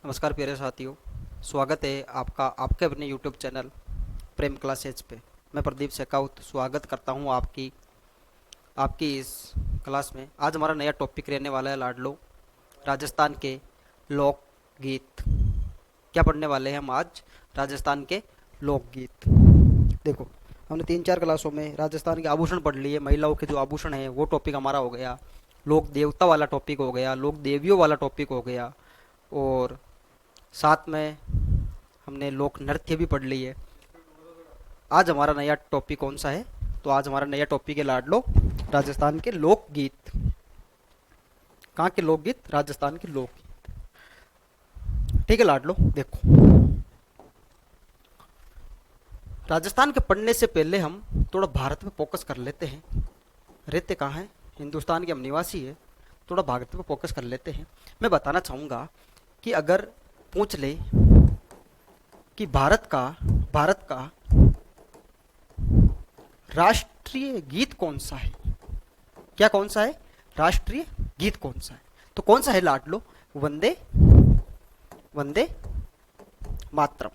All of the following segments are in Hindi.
नमस्कार प्यारे साथियों। स्वागत है आपका आपके अपने यूट्यूब चैनल प्रेम क्लासेज पे। मैं प्रदीप शेखावत स्वागत करता हूँ आपकी आपकी इस क्लास में। आज हमारा नया टॉपिक रहने वाला है लाडलो, राजस्थान के लोकगीत। क्या पढ़ने वाले हैं हम आज? राजस्थान के लोकगीत। देखो, हमने 3-4 क्लासों में राजस्थान के आभूषण पढ़ लिए, महिलाओं के जो आभूषण हैं वो टॉपिक हमारा हो गया, लोक देवता वाला टॉपिक हो गया, लोक देवियों वाला टॉपिक हो गया, और साथ में हमने लोक नृत्य भी पढ़ ली है। आज हमारा नया टॉपिक कौन सा है? तो आज हमारा नया टॉपिक है लाडलो, राजस्थान के लोकगीत। कहाँ के लोकगीत? राजस्थान के लोकगीत। ठीक है लाडलो, देखो, राजस्थान के पढ़ने से पहले हम थोड़ा भारत में फोकस कर लेते हैं। रहते कहाँ हैं? हिंदुस्तान के हम निवासी है, थोड़ा भारत में फोकस कर लेते हैं। मैं बताना चाहूँगा कि अगर पूछ ले कि भारत का राष्ट्रीय गीत कौन सा है, क्या कौन सा है? राष्ट्रीय गीत कौन सा है? तो कौन सा है लाडलो? वंदे वंदे मातरम।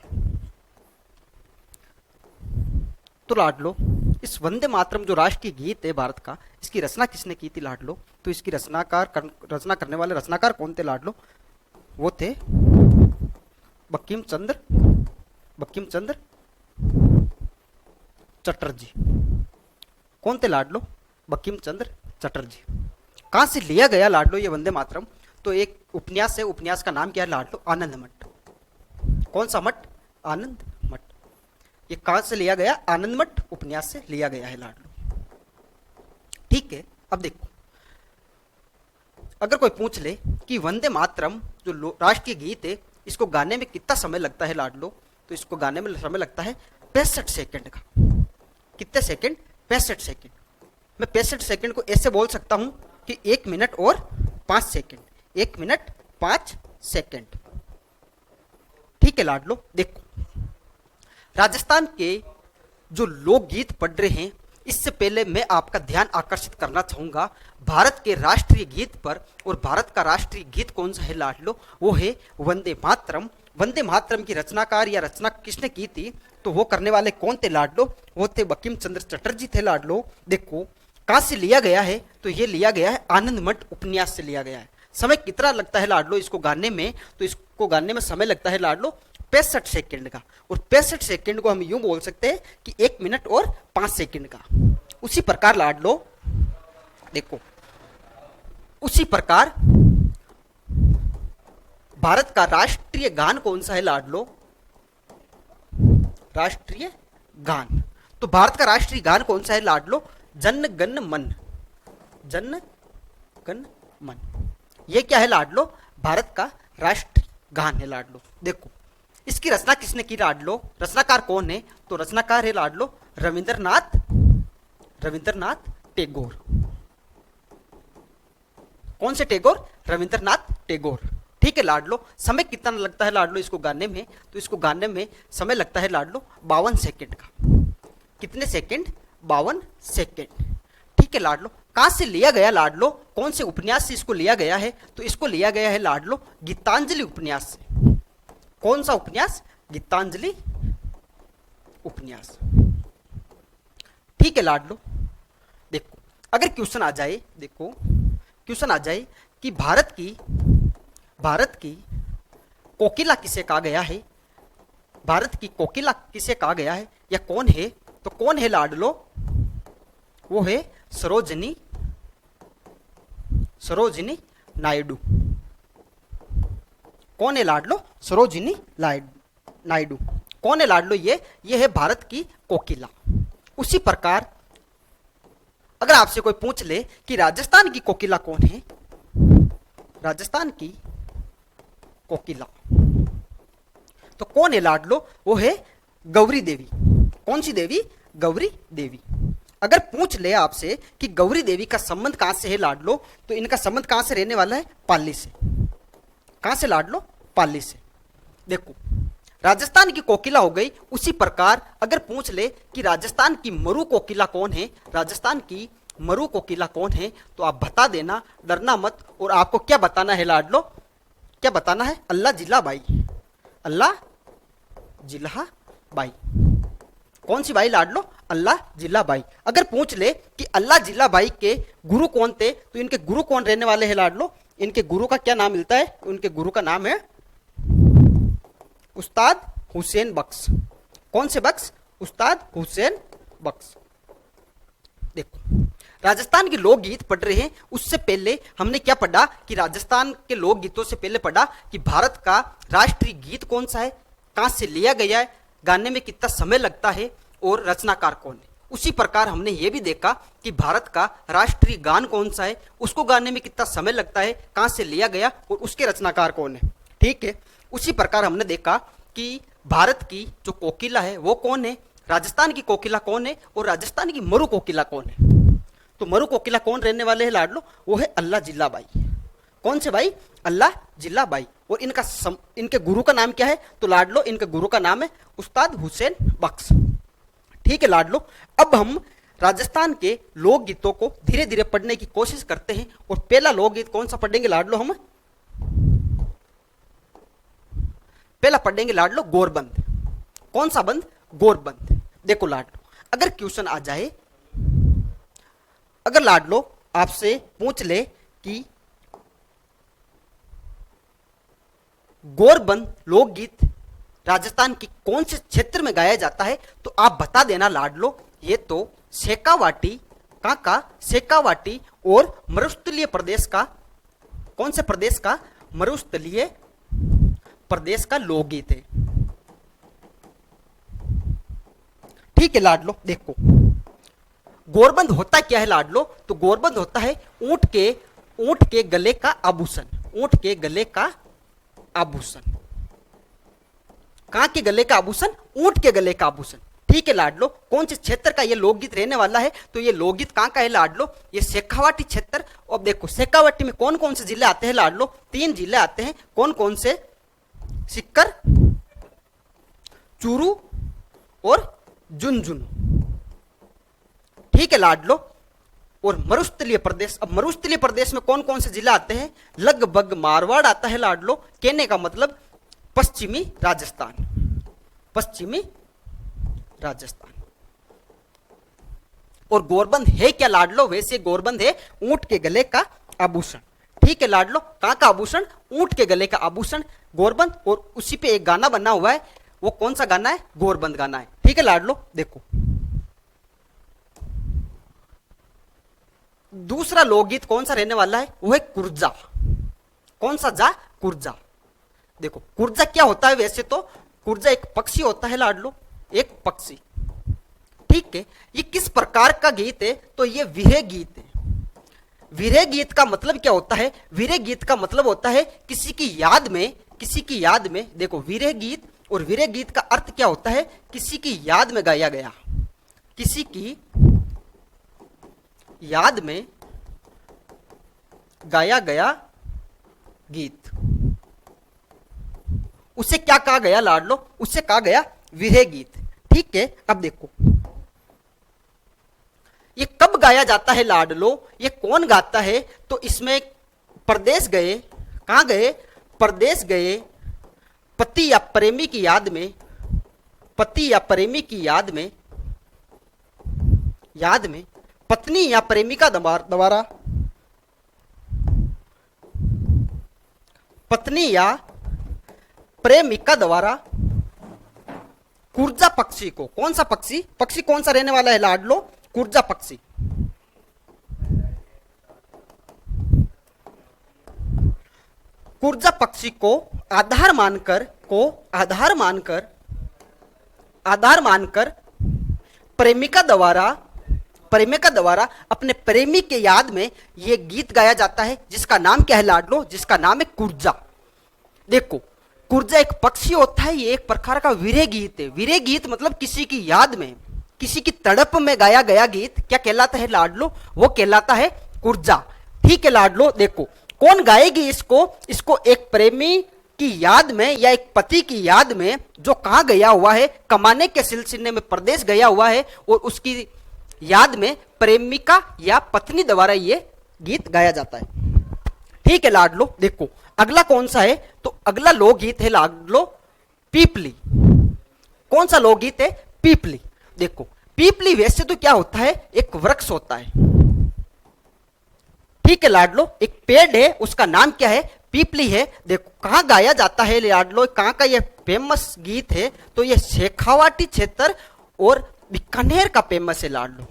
तो लाडलो, इस वंदे मातरम जो राष्ट्रीय गीत है भारत का, इसकी रचना किसने की थी लाडलो? तो इसकी रचना करने वाले रचनाकार कौन थे लाडलो? वो थे बंकिम चंद्र चटर्जी। कौन थे लाडलो? बंकिम चंद्र चटर्जी। कहां से लिया गया लाडलो ये वंदे मातरम? तो एक उपन्यास है, उपन्यास का नाम क्या है लाडलो? आनंद मठ। कौन सा मठ? आनंद मठ। ये कहां से लिया गया? आनंद मठ उपन्यास से लिया गया है लाडलो। ठीक है, अब देखो, अगर कोई पूछ ले कि वंदे मातरम जो राष्ट्रीय गीत है, इसको गाने में कितना समय लगता है लाडलो? तो इसको गाने में समय लगता है 65 सेकंड का। कितने सेकंड? 65 सेकंड। मैं 65 सेकंड को ऐसे बोल सकता हूं कि 1 मिनट और 5 सेकंड, 1 मिनट 5 सेकंड। ठीक है लाडलो, देखो, राजस्थान के जो लोकगीत पढ़ रहे हैं, इससे पहले मैं आपका ध्यान आकर्षित करना चाहूंगा भारत के राष्ट्रीय गीत पर। और भारत का राष्ट्रीय गीत कौन सा है लाडलो? वो है वंदे मातरम। वंदे मातरम की रचनाकार या रचना किसने की थी? तो वो करने वाले कौन थे लाडलो? वो थे बंकिम चंद्र चटर्जी थे लाडलो। देखो, कहां से लिया गया है? तो ये लिया गया है आनंद मठ उपन्यास से लिया गया है। समय कितना लगता है लाडलो इसको गाने में? तो इसको गाने में समय लगता है लाडलो 65 सेकंड का। और 65 सेकंड को हम यूं बोल सकते हैं कि 1 मिनट और 5 सेकंड का। उसी प्रकार लाडलो, देखो, उसी प्रकार भारत का राष्ट्रीय गान कौन सा है लाडलो? राष्ट्रीय गान। तो भारत का राष्ट्रीय गान कौन सा है लाडलो? जन गण मन। जन गण मन, ये क्या है लाडलो? भारत का राष्ट्रीय गान है लाडलो। देखो, इसकी रचना किसने की लाडलो? रचनाकार कौन है? तो रचनाकार है लाडलो रविंद्रनाथ टैगोर। कौन से टैगोर? रविंद्रनाथ टैगोर। ठीक है लाडलो, समय कितना लगता है लाडलो इसको गाने में? तो इसको गाने में समय लगता है लाडलो 52 सेकंड का। कितने सेकंड? 52 सेकंड। ठीक है लाडलो, कहां से लिया गया लाडलो? कौन से उपन्यास से इसको लिया गया है? तो इसको लिया गया है लाडलो गीतांजलि उपन्यास से। कौन सा उपन्यास? गीतांजलि उपन्यास। ठीक है लाडलो, देखो, अगर क्वेश्चन आ जाए, देखो, क्वेश्चन आ जाए कि भारत की कोकिला किसे कहा गया है? भारत की कोकिला किसे कहा गया है या कौन है? तो कौन है लाडलो? वो है सरोजिनी नायडू। कौन है लाडलो? सरोजिनी नायडू। कौन है लाडलो? ये है भारत की कोकिला। उसी प्रकार अगर आपसे कोई पूछ ले कि राजस्थान की कोकिला कौन है? राजस्थान की कोकिला तो कौन है लाडलो? वो है गौरी देवी। कौन सी देवी? गौरी देवी। अगर पूछ ले आपसे कि गौरी देवी का संबंध कहां से है लाडलो, तो इनका संबंध कहां से रहने वाला है? पाली से। कहां से लाडलो? पाली से। देखो, राजस्थान की कोकिला हो गई। उसी प्रकार अगर पूछ ले कि राजस्थान की मरु कोकिला कौन है, राजस्थान की मरु कोकिला कौन है, तो आप बता देना, डरना मत। और आपको क्या बताना है लाडलो? क्या बताना है अल्लाह जिला बाई, अल्लाह जिला बाई। कौन सी बाई लाडलो? अल्लाह जिला बाई। अगर पूछ ले कि अल्लाह जिला बाई के गुरु कौन थे, तो इनके गुरु कौन रहने वाले हैं लाडलो? इनके गुरु का क्या नाम मिलता है? उनके गुरु का नाम है उस्ताद हुसैन बख्श। कौन से बख्श? उस्ताद हुसैन बख्श। देखो, राजस्थान के लोकगीत पढ़ रहे हैं, उससे पहले हमने क्या पढ़ा कि राजस्थान के लोकगीतों से पहले पढ़ा कि भारत का राष्ट्रीय गीत कौन सा है, कहां से लिया गया है, गाने में कितना समय लगता है और रचनाकार कौन है। उसी प्रकार हमने ये भी देखा कि भारत का राष्ट्रीय गान कौन सा है, उसको गाने में कितना समय लगता है, कहां से लिया गया और उसके रचनाकार कौन है। ठीक है, उसी प्रकार हमने देखा कि भारत की जो कोकिला है वो कौन है, राजस्थान की कोकिला कौन है और राजस्थान की मरु कोकिला कौन है। तो मरु कोकिला कौन रहने वाले हैं लाडलो? वो है अल्लाह जिला बाई। कौन से भाई? अल्लाह जिला बाई। और इनके गुरु का नाम क्या है? तो लाडलो इनके गुरु का नाम है उस्ताद हुसैन बख्श। ठीक है लाडलो, अब हम राजस्थान के लोकगीतों को धीरे धीरे पढ़ने की कोशिश करते हैं। और पहला लोकगीत कौन सा पढ़ेंगे लाडलो? हम पहला पढ़ेंगे लाडलो गोरबंद। कौन सा बंद? गोरबंद। देखो लाडलो, अगर क्वेश्चन आ जाए, अगर लाडलो आपसे पूछ ले कि गोरबंद लोकगीत राजस्थान की कौन से क्षेत्र में गाया जाता है, तो आप बता देना लाडलो, ये तो शेखावाटी का शेखावाटी और मरुस्थलीय प्रदेश का, कौन से प्रदेश का? मरुस्थलीय प्रदेश का लोकगीत है। ठीक है लाडलो, देखो गोरबंद होता क्या है लाडलो? तो गोरबंद होता है ऊंट के गले का आभूषण। ऊंट के गले का आभूषण। कहां के गले का आभूषण? ऊंट के गले का आभूषण। ठीक है लाडलो, कौन से क्षेत्र का ये लोकगीत रहने वाला है? तो ये लोकगीत कहां का है लाडलो? ये शेखावाटी क्षेत्र। और देखो शेखावाटी में कौन कौन से जिले आते हैं लाडलो? 3 जिले आते हैं। कौन कौन से? सिक्कर, चूरू और झुंझुनू। ठीक है लाडलो, और मरुस्थलीय प्रदेश, अब मरुस्थलीय प्रदेश में कौन कौन से जिले आते हैं? लगभग मारवाड़ आता है लाडलो। कहने का मतलब पश्चिमी राजस्थान, पश्चिमी राजस्थान। और गोरबंद है क्या लाडलो? वैसे गोरबंद है ऊंट के गले का आभूषण। ठीक है लाडलो, कहां का आभूषण? ऊंट के गले का आभूषण गोरबंद। और उसी पे एक गाना बना हुआ है, वो कौन सा गाना है? गोरबंद गाना है। ठीक है लाडलो, देखो दूसरा लोकगीत कौन सा रहने वाला है? वो है कुर्जा। कौन सा जा? कुर्जा। देखो कुर्जा क्या होता है? वैसे तो कुर्जा एक पक्षी होता है लाडलो, एक पक्षी। ठीक है, ये किस प्रकार का गीत है? तो ये विरह गीत है। विरह गीत का मतलब क्या होता है? विरह गीत का मतलब होता है किसी की याद में, किसी की याद में। देखो विरह गीत और विरह गीत का अर्थ क्या होता है? किसी की याद में गाया गया, किसी की याद में गाया गया गीत। उसे क्या कहा गया लाडलो? उसे कहा गया विरह गीत। ठीक है, अब देखो ये कब गाया जाता है लाडलो? ये कौन गाता है? तो इसमें प्रदेश गए, कहां गए? प्रदेश गए पति या प्रेमी की याद में, पति या प्रेमी की याद में, पत्नी या प्रेमिका द्वारा, पत्नी या प्रेमिका द्वारा कुर्जा पक्षी को, कौन सा पक्षी? पक्षी कौन सा रहने वाला है लाडलो? कुर्जा पक्षी। कुर्जा पक्षी को आधार मानकर प्रेमिका द्वारा अपने प्रेमी के याद में यह गीत गाया जाता है, जिसका नाम क्या है लाडलो? जिसका नाम है कुर्जा। देखो कुर्जा एक पक्षी होता है, ये एक प्रकार का विरह गीत है। विरह गीत मतलब किसी की याद में, किसी की तड़प में गाया गया गीत क्या कहलाता है लाडलो? वो कहलाता है कुर्जा। ठीक है लाडलो, देखो कौन गाएगी इसको? इसको एक प्रेमी की याद में या एक पति की याद में जो कहां गया हुआ है, कमाने के सिलसिले में प्रदेश गया हुआ है, और उसकी याद में प्रेमिका या पत्नी द्वारा ये गीत गाया जाता है। ठीक है लाडलो, देखो अगला कौन सा है, तो अगला लोकगीत है लाडलो पीपली। कौन सा लोकगीत है, पीपली। देखो पीपली वैसे तो क्या होता है, एक वृक्ष होता है, ठीक है लाडलो, एक पेड़ है, उसका नाम क्या है, पीपली है। देखो कहां गाया जाता है लाडलो, कहां का ये फेमस गीत है, तो ये शेखावाटी क्षेत्र और बीकानेर का फेमस है लाडलो।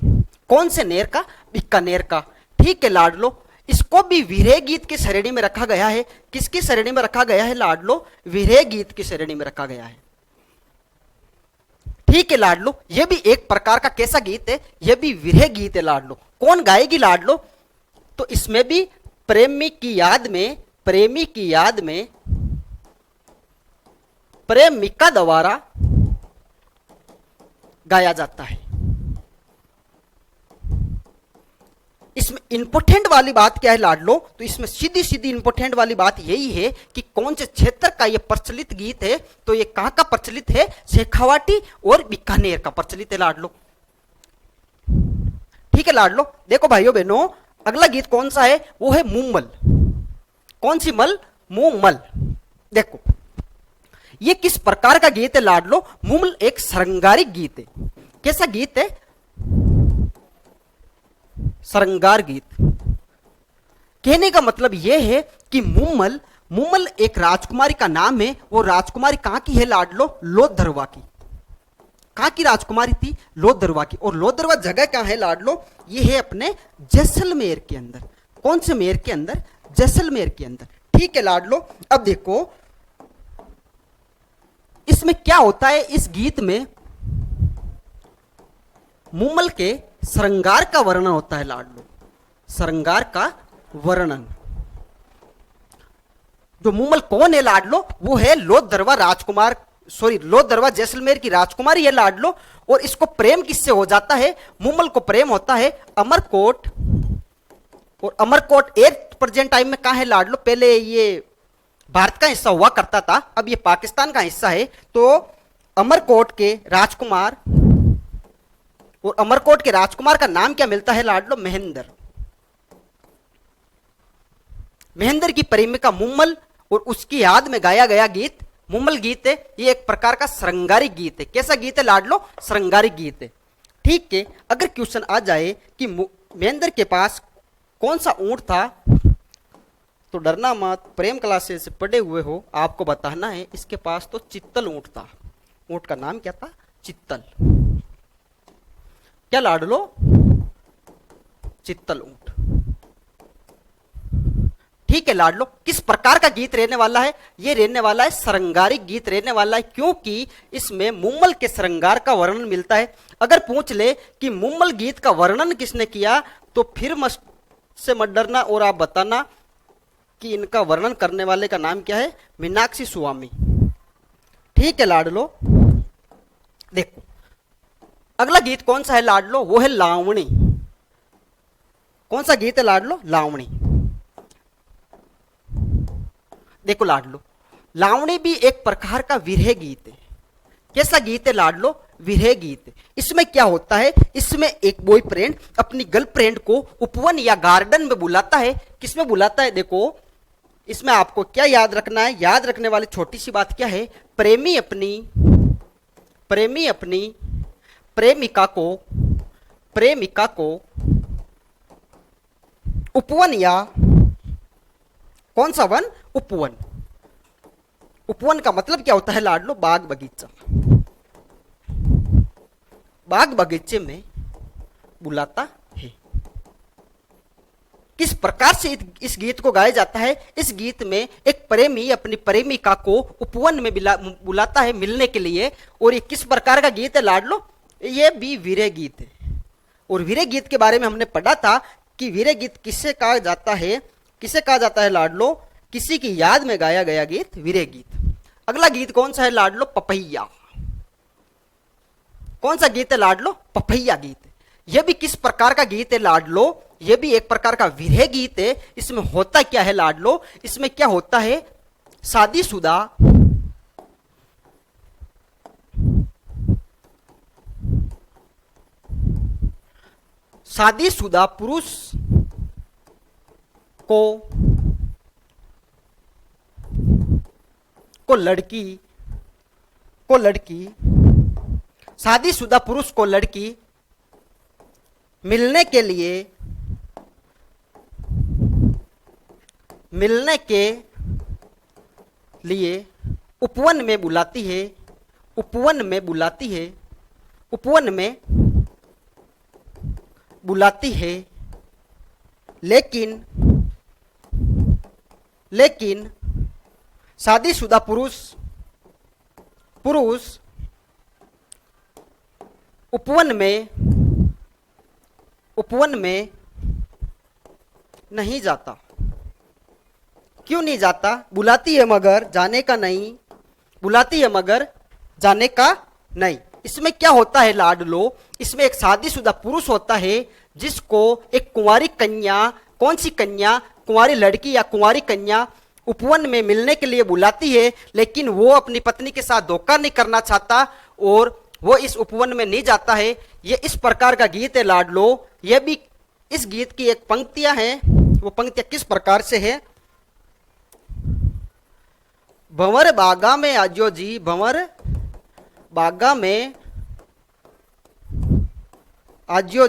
कौन से नेर का, बीकानेर का, ठीक है लाडलो। इसको भी विरह गीत की श्रेणी में रखा गया है। किसकी श्रेणी में रखा गया है लाडलो, विरह गीत की श्रेणी में रखा गया है, ठीक है लाडलो। यह भी एक प्रकार का कैसा गीत है, यह भी विरह गीत है लाडलो। कौन गाएगी लाडलो, तो इसमें भी प्रेमी की याद में, प्रेमी की याद में प्रेमिका द्वारा गाया जाता है। इसमें इंपोर्टेंट वाली बात क्या है लाडलो, तो इसमें सीधी सीधी इंपोर्टेंट वाली बात यही है कि कौन से क्षेत्र का यह प्रचलित गीत है, तो यह कहां का प्रचलित है, शेखावाटी और बीकानेर का प्रचलित है लाडलो, ठीक है लाडलो। देखो भाइयों बहनों, अगला गीत कौन सा है, वो है मुम्मल। कौन सी मल, मुम्मल। देखो ये किस प्रकार का गीत है लाडलो, मुम्मल एक श्रृंगारिक गीत है। कैसा गीत है, श्रृंगार गीत। कहने का मतलब यह है कि मुम्मल, मुम्मल एक राजकुमारी का नाम है। वो राजकुमारी कहां की है लाडलो, लोधरवा की। कहां की राजकुमारी थी, लोधरवा की। और लोधरवा जगह कहां है लाडलो, ये है अपने जैसलमेर के अंदर। कौन से मेर के अंदर, जैसलमेर के अंदर, ठीक है लाडलो। अब देखो इसमें क्या होता है, इस गीत में मुम्मल के श्रृंगार का वर्णन होता है लाडलो, श्रृंगार का वर्णन। जो मुम्मल कौन है लाडलो, वो है लोधरवा राजकुमार, सॉरी लोधरवा जैसलमेर की राजकुमारी है लाडलो। और इसको प्रेम किससे हो जाता है, मुम्मल को प्रेम होता है अमरकोट। और अमरकोट एक प्रेजेंट टाइम में कहां है लाडलो, पहले ये भारत का हिस्सा हुआ करता था, अब ये पाकिस्तान का हिस्सा है। तो अमरकोट के राजकुमार, और अमरकोट के राजकुमार का नाम क्या मिलता है लाडलो, महेंद्र। महेंद्र की प्रेमिका मुम्मल, और उसकी याद में गाया गया गीत मुम्मल गीत है। ये एक प्रकार का श्रृंगारिक गीत है। कैसा गीत है लाडलो, श्रृंगारिक गीत है, ठीक है। अगर क्वेश्चन आ जाए कि महेंद्र के पास कौन सा ऊंट था, तो डरना मत, प्रेम क्लासेस से पढ़े हुए हो, आपको बताना है। इसके पास तो चित्तल ऊंट था। ऊंट का नाम क्या था, चित्तल। क्या लाडलो, चित्तल ऊंट, ठीक है लाडलो। किस प्रकार का गीत रहने वाला है, ये रहने वाला है श्रृंगारिक गीत रहने वाला है, क्योंकि इसमें मुम्मल के श्रृंगार का वर्णन मिलता है। अगर पूछ ले कि मुम्मल गीत का वर्णन किसने किया, तो फिर से मत डरना और आप बताना कि इनका वर्णन करने वाले का नाम क्या है, मीनाक्षी स्वामी, ठीक है लाडलो। देखो अगला गीत कौन सा है लाडलो, वो है लावणी। कौन सा गीत है लाडलो, लावणी। देखो लाडलो, लावणी भी एक प्रकार का विरह गीत है। कैसा गीत है लाडलो, विरह गीत है। इसमें क्या होता है, इसमें एक बॉयफ्रेंड अपनी गर्लफ्रेंड को उपवन या गार्डन में बुलाता है। किसमें बुलाता है, देखो इसमें आपको क्या याद रखना है, याद रखने वाली छोटी सी बात क्या है, प्रेमी अपनी प्रेमिका को उपवन या कौन सा वन, उपवन। उपवन का मतलब क्या होता है लाडलो, बाग बगीचा। बाग बगीचे में बुलाता है। किस प्रकार से इस गीत को गाया जाता है, इस गीत में एक प्रेमी अपनी प्रेमिका को उपवन में बुलाता है मिलने के लिए। और ये किस प्रकार का गीत है लाडलो, ये भी वीरह गीत है। और वीरह गीत के बारे में हमने पढ़ा था कि वीरह गीत किसे कहा जाता है, किसे कहा जाता है लाडलो, किसी की याद में गाया गया गीत वीरह गीत। अगला गीत कौन सा है लाडलो, पपैया। कौन सा गीत है लाडलो, पपैया गीत। यह भी किस प्रकार का गीत है लाडलो, यह भी एक प्रकार का विरह गीत है। इसमें होता क्या है लाडलो, इसमें क्या होता है, शादीशुदा पुरुष को को लड़की शादीशुदा पुरुष को लड़की मिलने के लिए उपवन में बुलाती है, लेकिन शादीशुदा पुरुष उपवन में नहीं जाता। क्यों नहीं जाता? बुलाती है मगर जाने का नहीं। इसमें क्या होता है लाडलो? इसमें एक शादीशुदा पुरुष होता है जिसको एक कुंवारी कन्या, कौन सी कन्या? कुंवारी लड़की या कुंवारी कन्या उपवन में मिलने के लिए बुलाती है, लेकिन वो अपनी पत्नी के साथ धोखा नहीं करना चाहता और वो इस उपवन में नहीं जाता है। ये इस प्रकार का गीत है लाडलो। ये भी इस गीत की एक पंक्तियां हैं। वो पंक्तियां किस प्रकार से है? भंवर बागा में आजो जी, भंवर बागा में आजो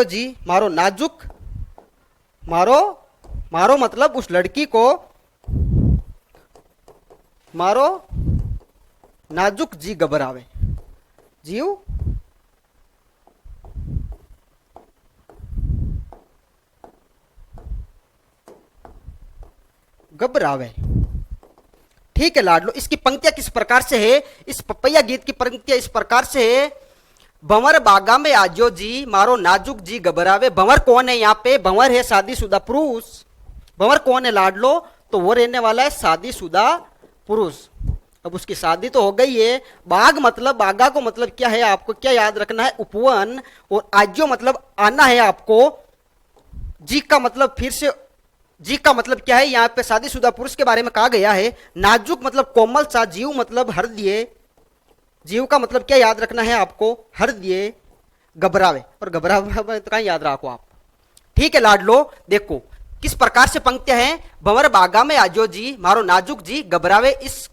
जी मारो नाजुक, मारो मतलब उस लड़की को मारो नाजुक जी घबरावे, जीव घबरावे। ठीक है लाडलो, इसकी पंक्तियां किस प्रकार से है? इस पपैया गीत की पंक्तियां इस प्रकार से है। भंवर बागा में आजो जी मारो नाजुक जी घबरावे। भंवर कौन है यहाँ पे? भंवर है शादीशुदा पुरुष। भंवर कौन है लाडलो? तो वो रहने वाला है शादीशुदा पुरुष। अब उसकी शादी तो हो गई है। बाग मतलब, बागा को मतलब क्या है? आपको क्या याद रखना है? उपवन। और आजो मतलब आना है आपको। जी का मतलब फिर से, जी का मतलब क्या है? यहाँ पे शादीशुदा पुरुष के बारे में कहा गया है। नाजुक मतलब कोमल सा, जीव मतलब हृदय, जीव का मतलब क्या याद रखना है आपको? हृदय। घबरावे, और घबरावे तो कहाँ याद रखो आप। ठीक है लाडलो, देखो किस प्रकार से पंक्तियां हैं। भंवर बागा में आजो जी मारो नाजुक जी घबरावे। इस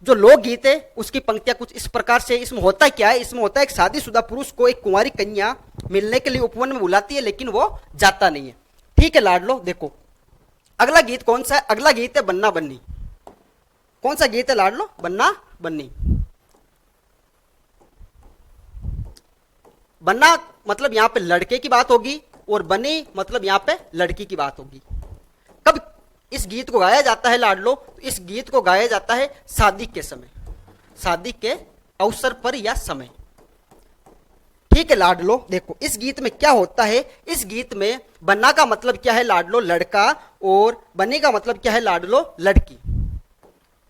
जो लोकगीत है उसकी पंक्तियां कुछ इस प्रकार से। इसमें होता क्या है? इसमें होता है एक शादीशुदा पुरुष को एक कुंवारी कन्या मिलने के लिए उपवन में बुलाती है, लेकिन वो जाता नहीं है। ठीक है लाडलो, देखो अगला गीत कौन सा है? अगला गीत है बन्ना बन्नी। कौन सा गीत है लाडलो? बन्ना बन्नी। बन्ना मतलब यहां पे लड़के की बात होगी और बन्नी मतलब यहां पे लड़की की बात होगी। कब इस गीत को गाया जाता है लाडलो? तो इस गीत को गाया जाता है शादी के समय, शादी के अवसर पर या समय। ठीक है लाडलो, देखो इस गीत में क्या होता है? इस गीत में बन्ना का मतलब क्या है लाडलो? लड़का। और बन्नी का मतलब क्या है लाडलो? लड़की।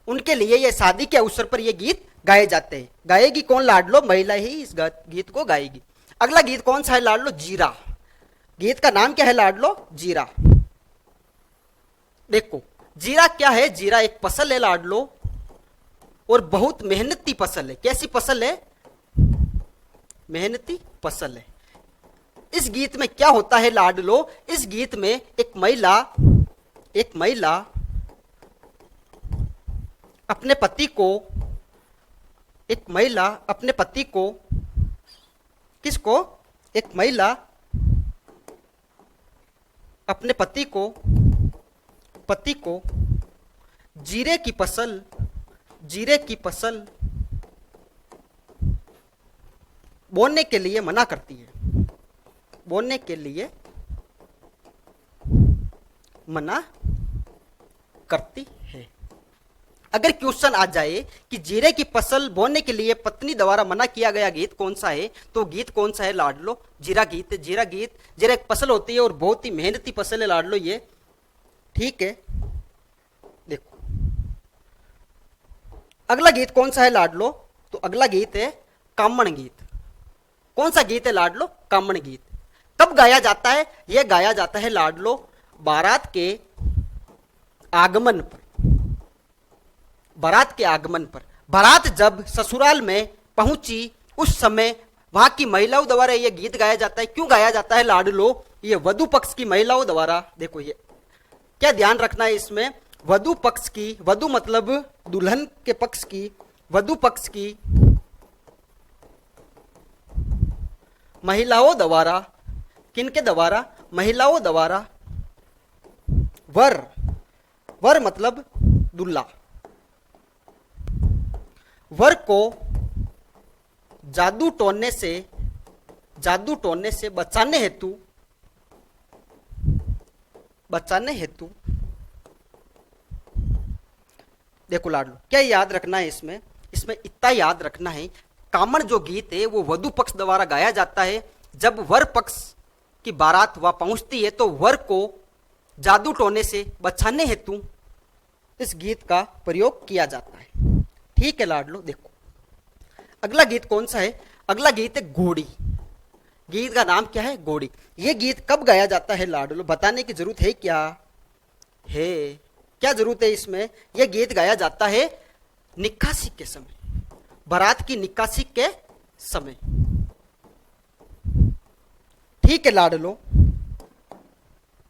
उनके लिए ये शादी के अवसर पर ये गीत गाए जाते हैं। गाएगी कौन लाडलो? महिला ही इस गीत को गाएगी। अगला गीत कौन सा है लाडलो? जीरा। गीत का नाम क्या है लाडलो? जीरा। देखो जीरा क्या है? जीरा एक फसल है लाडलो, और बहुत मेहनती फसल है। कैसी फसल है? मेहनती फसल है। इस गीत में क्या होता है लाडलो? इस गीत में एक महिला अपने पति को, किसको? एक महिला अपने पति को जीरे की फसल बोने के लिए मना करती है। बोने के लिए मना करती है। अगर क्वेश्चन आ जाए कि जीरे की फसल बोने के लिए पत्नी द्वारा मना किया गया गीत कौन सा है, तो गीत कौन सा है लाडलो? जीरा गीत। जीरा एक फसल होती है और बहुत ही मेहनती फसल है लाडलो ये। ठीक है, देखो अगला गीत कौन सा है लाडलो? तो अगला गीत है कामण गीत। कौन सा गीत है लाडलो? कामण गीत। कब गाया जाता है? यह गाया जाता है लाडलो बारात के आगमन पर। बारात के आगमन पर, बारात जब ससुराल में पहुंची उस समय वहां की महिलाओं द्वारा यह गीत गाया जाता है। क्यों गाया जाता है लाडलो? ये वधु पक्ष की महिलाओं द्वारा। देखो ये क्या ध्यान रखना है इसमें, वधु पक्ष की, वधु मतलब दुल्हन के पक्ष की, वधु पक्ष की महिलाओं द्वारा, किनके द्वारा, महिलाओं द्वारा वर, वर मतलब दुल्हा, वर को जादू टोनने से, जादू टोनने से बचाने हेतु, बचाने हेतु, देखो लाडलो क्या याद रखना है इसमें, इसमें इतना याद रखना है, कामण जो गीत है वो वधु पक्ष द्वारा गाया जाता है। जब वर पक्ष की बारात वह पहुंचती है तो वर को जादू टोने से बचाने हेतु इस गीत का प्रयोग किया जाता है। ठीक है लाडलो, देखो अगला गीत कौन सा है, अगला गीत है घोड़ी। गीत का नाम क्या है, घोड़ी। ये गीत कब गाया जाता है लाडलो, बताने की जरूरत है क्या है, क्या जरूरत है इसमें। यह गीत गाया जाता है निकासी के समय, बारात की निकासी के समय। ठीक है लाडलो,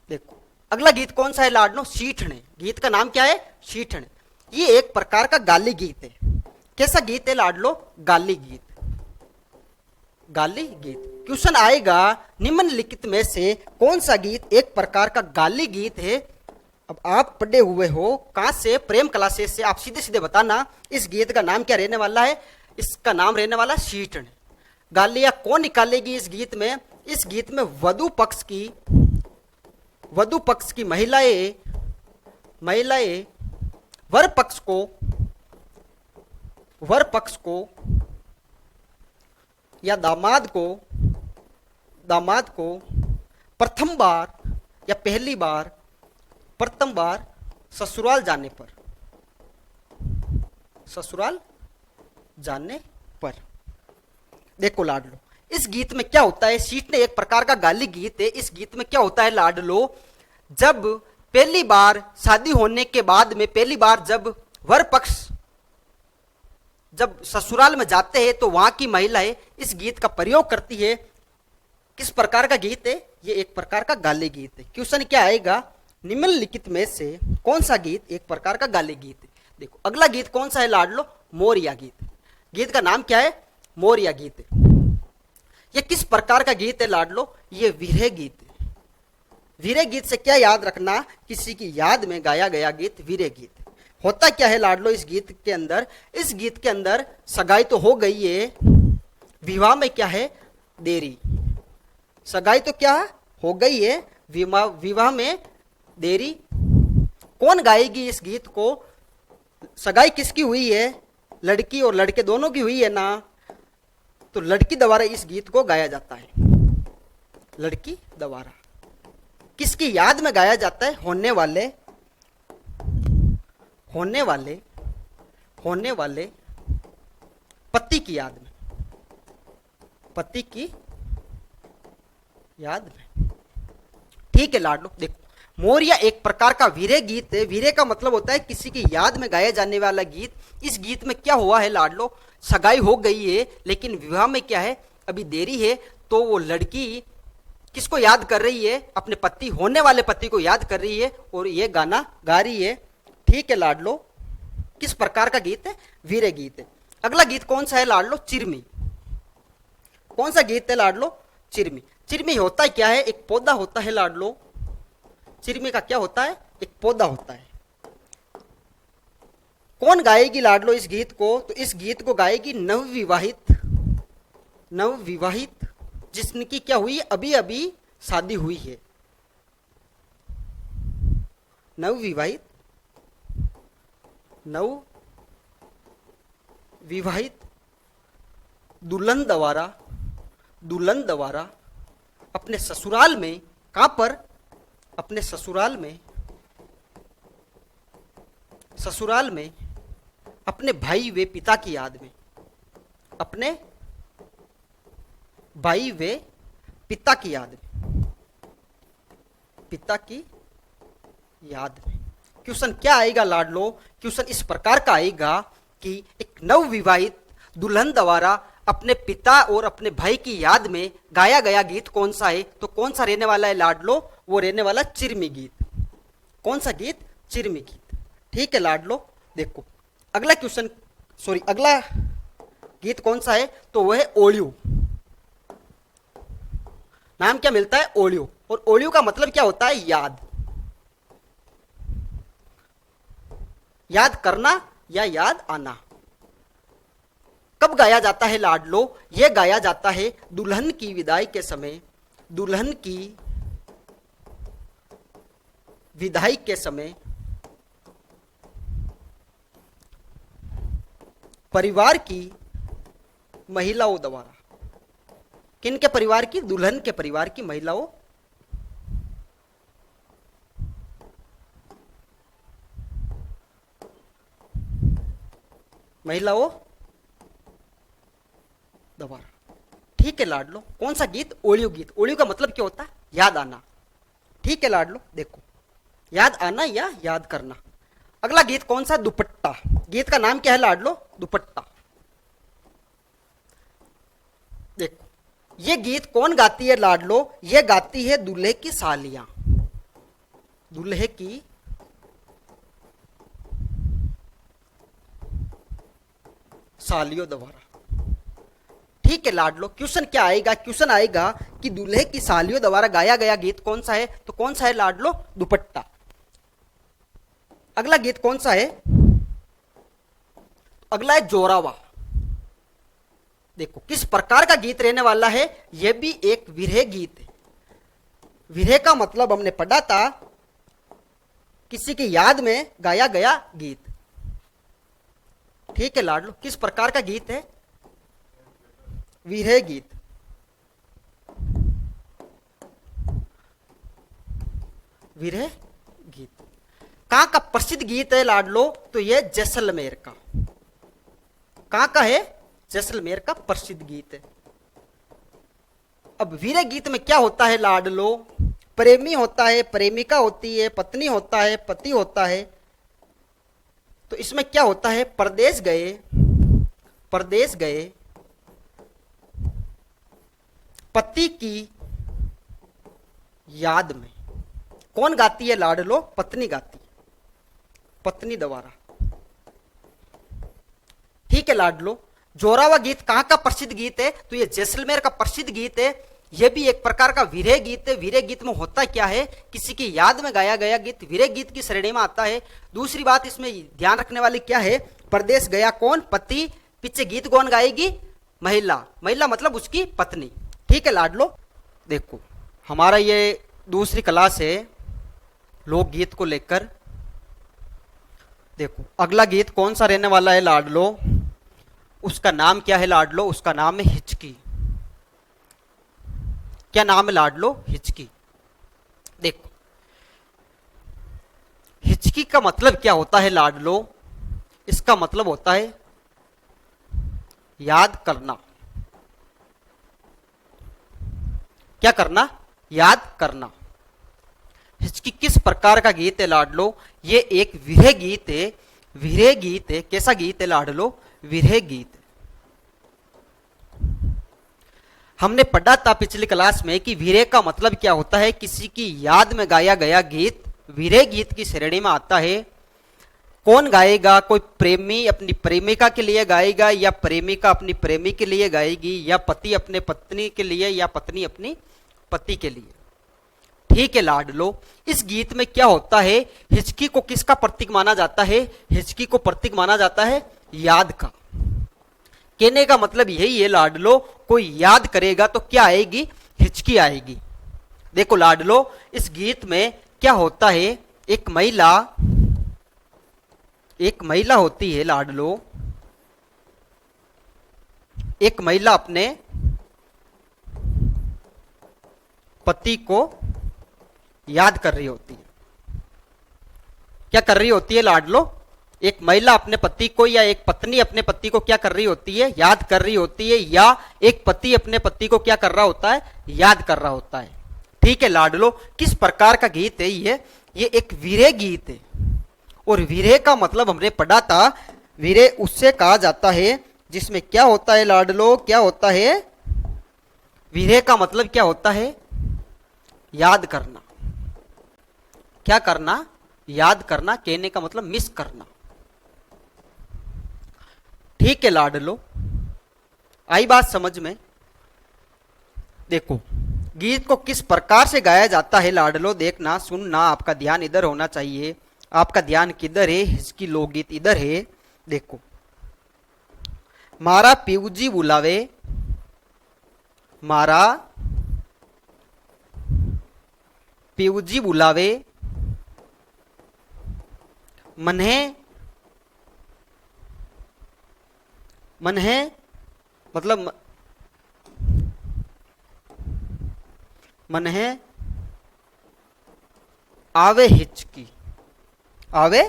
देखो अगला गीत कौन सा है लाडलो, सीठने। गीत का नाम क्या है, सीठने। ये एक प्रकार का गाली गीत है। कैसा गीत है लाडलो, गाली गीत, गाली गीत। क्वेश्चन आएगा निम्नलिखित में से कौन सा गीत एक प्रकार का गाली गीत है। अब आप पढ़े हुए हो कहां से, प्रेम क्लासेस से, आप सीधे सीधे बताना इस गीत का नाम क्या रहने वाला है। इसका नाम रहने वाला सीठन। गालियां कौन निकालेगी इस गीत में, इस गीत में वधु पक्ष की, वधु पक्ष की महिलाएं, महिलाएं वर पक्ष को, वर पक्ष को या दामाद को, दामाद को प्रथम बार या पहली बार, प्रथम बार ससुराल जाने पर, ससुराल जाने पर। देखो लाडलो इस गीत में क्या होता है, सीट ने एक प्रकार का गाली गीत है। इस गीत में क्या होता है लाडलो, जब पहली बार शादी होने के बाद में, पहली बार जब वर पक्ष जब ससुराल में जाते हैं तो वहां की महिलाएं इस गीत का प्रयोग करती है। किस प्रकार का गीत है, ये एक प्रकार का गाली गीत है। क्वेश्चन क्या आएगा, निम्नलिखित में से कौन सा गीत एक प्रकार का गाली गीत है। देखो अगला गीत कौन सा है लाडलो, मोरिया गीत। गीत का नाम क्या है, मोरिया गीत है। ये किस प्रकार का गीत है लाडलो, ये विरह गीत है। विरह गीत से क्या याद रखना, किसी की याद में गाया गया गीत विरह गीत। होता क्या है लाडलो इस गीत के अंदर, इस गीत के अंदर सगाई तो हो गई है, विवाह में क्या है, देरी। सगाई तो क्या हो गई है, विवाह में देरी। कौन गाएगी इस गीत को, सगाई किसकी हुई है, लड़की और लड़के दोनों की हुई है ना, तो लड़की द्वारा इस गीत को गाया जाता है। लड़की द्वारा किसकी याद में गाया जाता है, होने वाले, होने वाले, होने वाले पति की याद में, पति की याद में। ठीक है लाडलो, देखो मोरिया एक प्रकार का वीरे गीत है। वीरे का मतलब होता है किसी की याद में गाया जाने वाला गीत। इस गीत में क्या हुआ है लाडलो, सगाई हो गई है लेकिन विवाह में क्या है, अभी देरी है। तो वो लड़की किसको याद कर रही है, अपने पति, होने वाले पति को याद कर रही है और ये गाना गा रही है। ठीक है लाडलो, किस प्रकार का गीत है, वीरे गीत है। अगला गीत कौन सा है लाडलो, चिरमी। कौन सा गीत है लाडलो, चिरमी। चिरमी होता है क्या है, एक पौधा होता है लाडलो। चिरमी का क्या होता है, एक पौधा होता है। कौन गाएगी लाडलो इस गीत को, तो इस गीत को गाएगी नवविवाहित, नवविवाहित जिसकी क्या हुई, अभी अभी शादी हुई है। नवविवाहित, नव विवाहित दुल्हन द्वारा, दुल्हन द्वारा अपने ससुराल में, कहां पर, अपने ससुराल में, ससुराल में अपने भाई वे पिता की याद में, अपने भाई वे पिता की याद में, पिता की याद में। क्वेश्चन क्या आएगा लाडलो, क्वेश्चन इस प्रकार का आएगा कि एक नवविवाहित दुल्हन द्वारा अपने पिता और अपने भाई की याद में गाया गया गीत कौन सा है, तो कौन सा रहने वाला है लाडलो, वो रहने वाला चिरमी गीत। कौन सा गीत, चिरमी गीत। ठीक है लाडलो। देखो अगला क्वेश्चन, सॉरी अगला गीत कौन सा है, तो वह है ओलियो। नाम क्या मिलता है, ओलियो। और ओलियो का मतलब क्या होता है, याद, याद करना या याद आना। कब गाया जाता है लाडलो, यह गाया जाता है दुल्हन की विदाई के समय। दुल्हन की विदाई के समय परिवार की महिलाओं द्वारा। किन के परिवार की, दुल्हन के परिवार की महिलाओं द्वारा। ठीक है लाडलो, कौन सा गीत, ओलियो गीत। ओलियो का मतलब क्या होता है, याद आना। ठीक है लाडलो, देखो याद आना या याद करना। अगला गीत कौन सा, दुपट्टा। गीत का नाम क्या है लाडलो, दुपट्टा। देखो ये गीत कौन गाती है लाडलो, ये गाती है दूल्हे की सालियां। दूल्हे की सालियों द्वारा। ठीक है लाडलो, क्वेश्चन क्या आएगा, क्वेश्चन आएगा कि दूल्हे की सालियों द्वारा गाया गया गीत कौन सा है, तो कौन सा है लाडलो, दुपट्टा। अगला गीत कौन सा है, अगला है जोरावा। देखो किस प्रकार का गीत रहने वाला है, यह भी एक विरह गीत है। विरह का मतलब हमने पढ़ा था, किसी की याद में गाया गया गीत। ठीक है लाडलो, किस प्रकार का गीत है, विरह गीत। विरह गीत कहां का प्रसिद्ध गीत है लाडलो, तो यह जैसलमेर का। कहां का है, जैसलमेर का प्रसिद्ध गीत है। अब विरह गीत में क्या होता है लाडलो, प्रेमी होता है, प्रेमिका होती है, पत्नी होता है, पति होता है। तो इसमें क्या होता है, परदेश गए, परदेश गए पति की याद में। कौन गाती है लाडलो, पत्नी गाती है, पत्नी द्वारा। ठीक है लाडलो, जोरावा गीत कहां का प्रसिद्ध गीत है, तो यह जैसलमेर का प्रसिद्ध गीत है। यह भी एक प्रकार का विरह गीत है। विरह गीत में होता क्या है, किसी की याद में गाया गया गीत विरह गीत की श्रेणी में आता है। दूसरी बात इसमें ध्यान रखने वाली क्या है, परदेश गया कौन, पति, पीछे गीत कौन गाएगी, महिला। महिला मतलब उसकी पत्नी। ठीक है लाडलो, देखो हमारा ये दूसरी क्लास है लोकगीत को लेकर। देखो अगला गीत कौन सा रहने वाला है लाडलो, उसका नाम क्या है लाडलो, उसका नाम है हिचकी। क्या नाम है लाडलो, हिचकी। देखो हिचकी का मतलब क्या होता है लाडलो, इसका मतलब होता है याद करना। क्या करना, याद करना। हिचकी किस प्रकार का गीत है लाडलो, ये एक विरह गीत है। विरह गीत है, कैसा गीत है लाडलो, विरह गीत। हमने पढ़ा था पिछली क्लास में कि विरह का मतलब क्या होता है, किसी की याद में गाया गया गीत विरह गीत की श्रेणी में आता है। कौन गाएगा, कोई प्रेमी अपनी प्रेमिका के लिए गाएगा, या प्रेमिका अपनी प्रेमी के लिए गाएगी, या पति अपने पत्नी के लिए, या पत्नी अपनी पति के लिए। ठीक है लाडलो, इस गीत में क्या होता है, हिचकी को किसका प्रतीक माना जाता है, हिचकी को प्रतीक माना जाता है याद का। कहने का मतलब यही है लाडलो, कोई याद करेगा तो क्या आएगी, हिचकी आएगी। देखो लाडलो, इस गीत में क्या होता है, एक महिला होती है लाडलो, एक महिला अपने पति को याद कर रही होती है। क्या कर रही होती है लाडलो, एक महिला अपने पति को, या एक पत्नी अपने पति को क्या कर रही होती है, याद कर रही होती है, या एक पति अपने पति को क्या कर रहा होता है, याद कर रहा होता है। ठीक है लाडलो, किस प्रकार का गीत है ये एक विरह गीत है। और विरह का मतलब हमने पढ़ा था, विरह उससे कहा जाता है जिसमें क्या होता है लाडलो, क्या होता है, विरह का मतलब क्या होता है, याद करना। क्या करना, याद करना, कहने का मतलब मिस करना। ठीक है लाडलो, आई बात समझ में? देखो गीत को किस प्रकार से गाया जाता है लाडलो, देखना सुनना, आपका ध्यान इधर होना चाहिए। आपका ध्यान किधर है? इसकी लोकगीत इधर है। देखो, मारा पीऊजी बुलावे, मारा पीऊजी बुलावे, मन्हे मन्हे मतलब मन्हे आवे हिचकी, आवे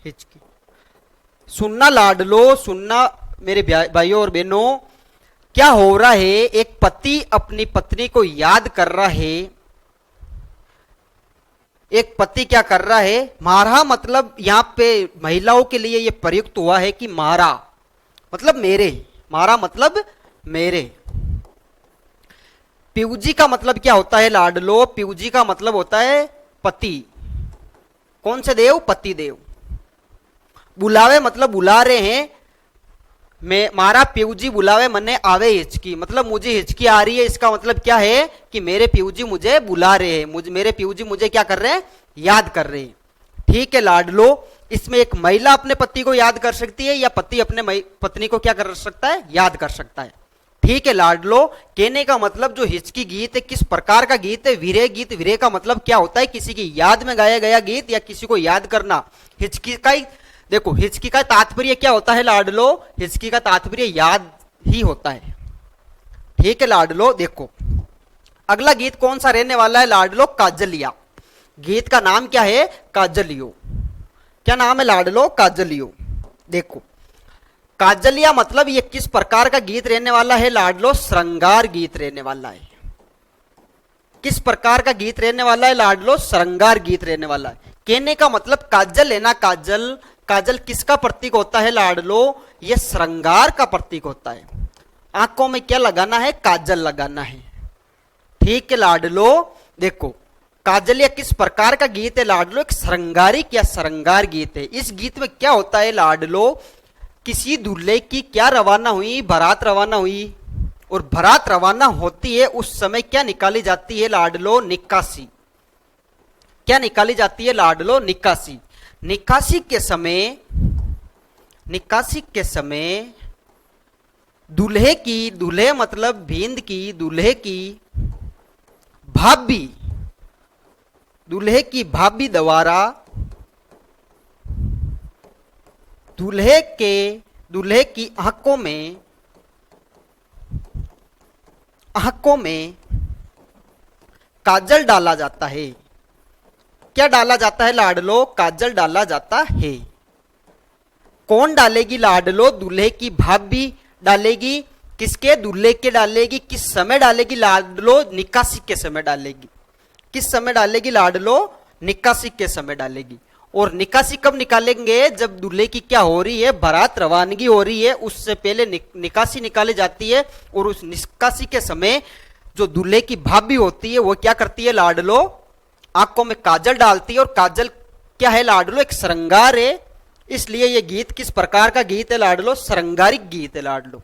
हिचकी। सुनना लाडलो, सुनना मेरे भाइयों और बहनों, क्या हो रहा है? एक पति अपनी पत्नी को याद कर रहा है। एक पति क्या कर रहा है? मारा मतलब यहां पे महिलाओं के लिए यह प्रयुक्त हुआ है कि मारा मतलब मेरे, मारा मतलब मेरे। पीऊजी का मतलब क्या होता है लाडलो? पीऊजी का मतलब होता है पति। कौन से देव? पति देव। बुलावे मतलब बुला रहे हैं। मैं मारा पीऊजी बुलावे मन्ने आवे हिचकी, मतलब मुझे हिचकी आ रही है। इसका मतलब क्या है कि मेरे पीऊजी मुझे बुला रहे हैं, मेरे पीऊजी मुझे क्या कर रहे हैं? याद कर रहे हैं। ठीक है लाडलो, इसमें एक महिला अपने पति को याद कर सकती है या पति अपने पत्नी को क्या कर सकता है? याद कर सकता है। ठीक है लाडलो, कहने का मतलब जो हिचकी गीत है किस प्रकार का गीत है? विरह गीत। विरह का मतलब क्या होता है? किसी की याद में गाया गया गीत या किसी को याद करना। हिचकी का ही देखो, हिचकी का तात्पर्य क्या होता है लाडलो? हिचकी का तात्पर्य याद ही होता है। ठीक है लाडलो, देखो अगला गीत कौन सा रहने वाला है लाडलो? काजलिया। गीत का नाम क्या है? काजलियो। क्या नाम है लाडलो? काजलियो। देखो काजलिया मतलब ये किस प्रकार का गीत रहने वाला है लाडलो? श्रृंगार गीत रहने वाला है। किस प्रकार का गीत रहने वाला है लाडलो? श्रृंगार गीत रहने वाला है। कहने का मतलब काजल है ना, काजल, काजल किसका प्रतीक होता है लाडलो? यह श्रृंगार का प्रतीक होता है। आंखों में क्या लगाना है? काजल लगाना है। ठीक है लाडलो, देखो काजलिया किस प्रकार का गीत है लाडलो? एक श्रृंगारिक या श्रृंगार गीत है। इस गीत में क्या होता है लाडलो? किसी दूल्हे की क्या रवाना हुई? बारात रवाना हुई, और बारात रवाना होती है उस समय क्या निकाली जाती है लाडलो? निकासी। क्या निकाली जाती है लाडलो? निकासी। निकासी के समय दूल्हे की, दूल्हे मतलब भिंद की, दूल्हे की भाभी, दूल्हे की भाभी द्वारा दूल्हे की आंखों में काजल डाला जाता है। क्या डाला जाता है लाडलो? काजल डाला जाता है। कौन डालेगी लाडलो? दूल्हे की भाभी डालेगी। किसके? दूल्हे के डालेगी। किस समय डालेगी लाडलो? निकासी के समय डालेगी। किस समय डालेगी लाडलो? निकासी के समय डालेगी। और निकासी कब निकालेंगे? जब दूल्हे की क्या हो रही है? बारात रवानगी हो रही है, उससे पहले निकासी निकाली जाती है। और उस निकासी के समय जो दूल्हे की भाभी होती है वो क्या करती है लाडलो? आंखों में काजल डालती है। और काजल क्या है लाडलो? एक श्रृंगार है। इसलिए ये गीत किस प्रकार का गीत है लाडलो? श्रृंगारिक गीत है लाडलो।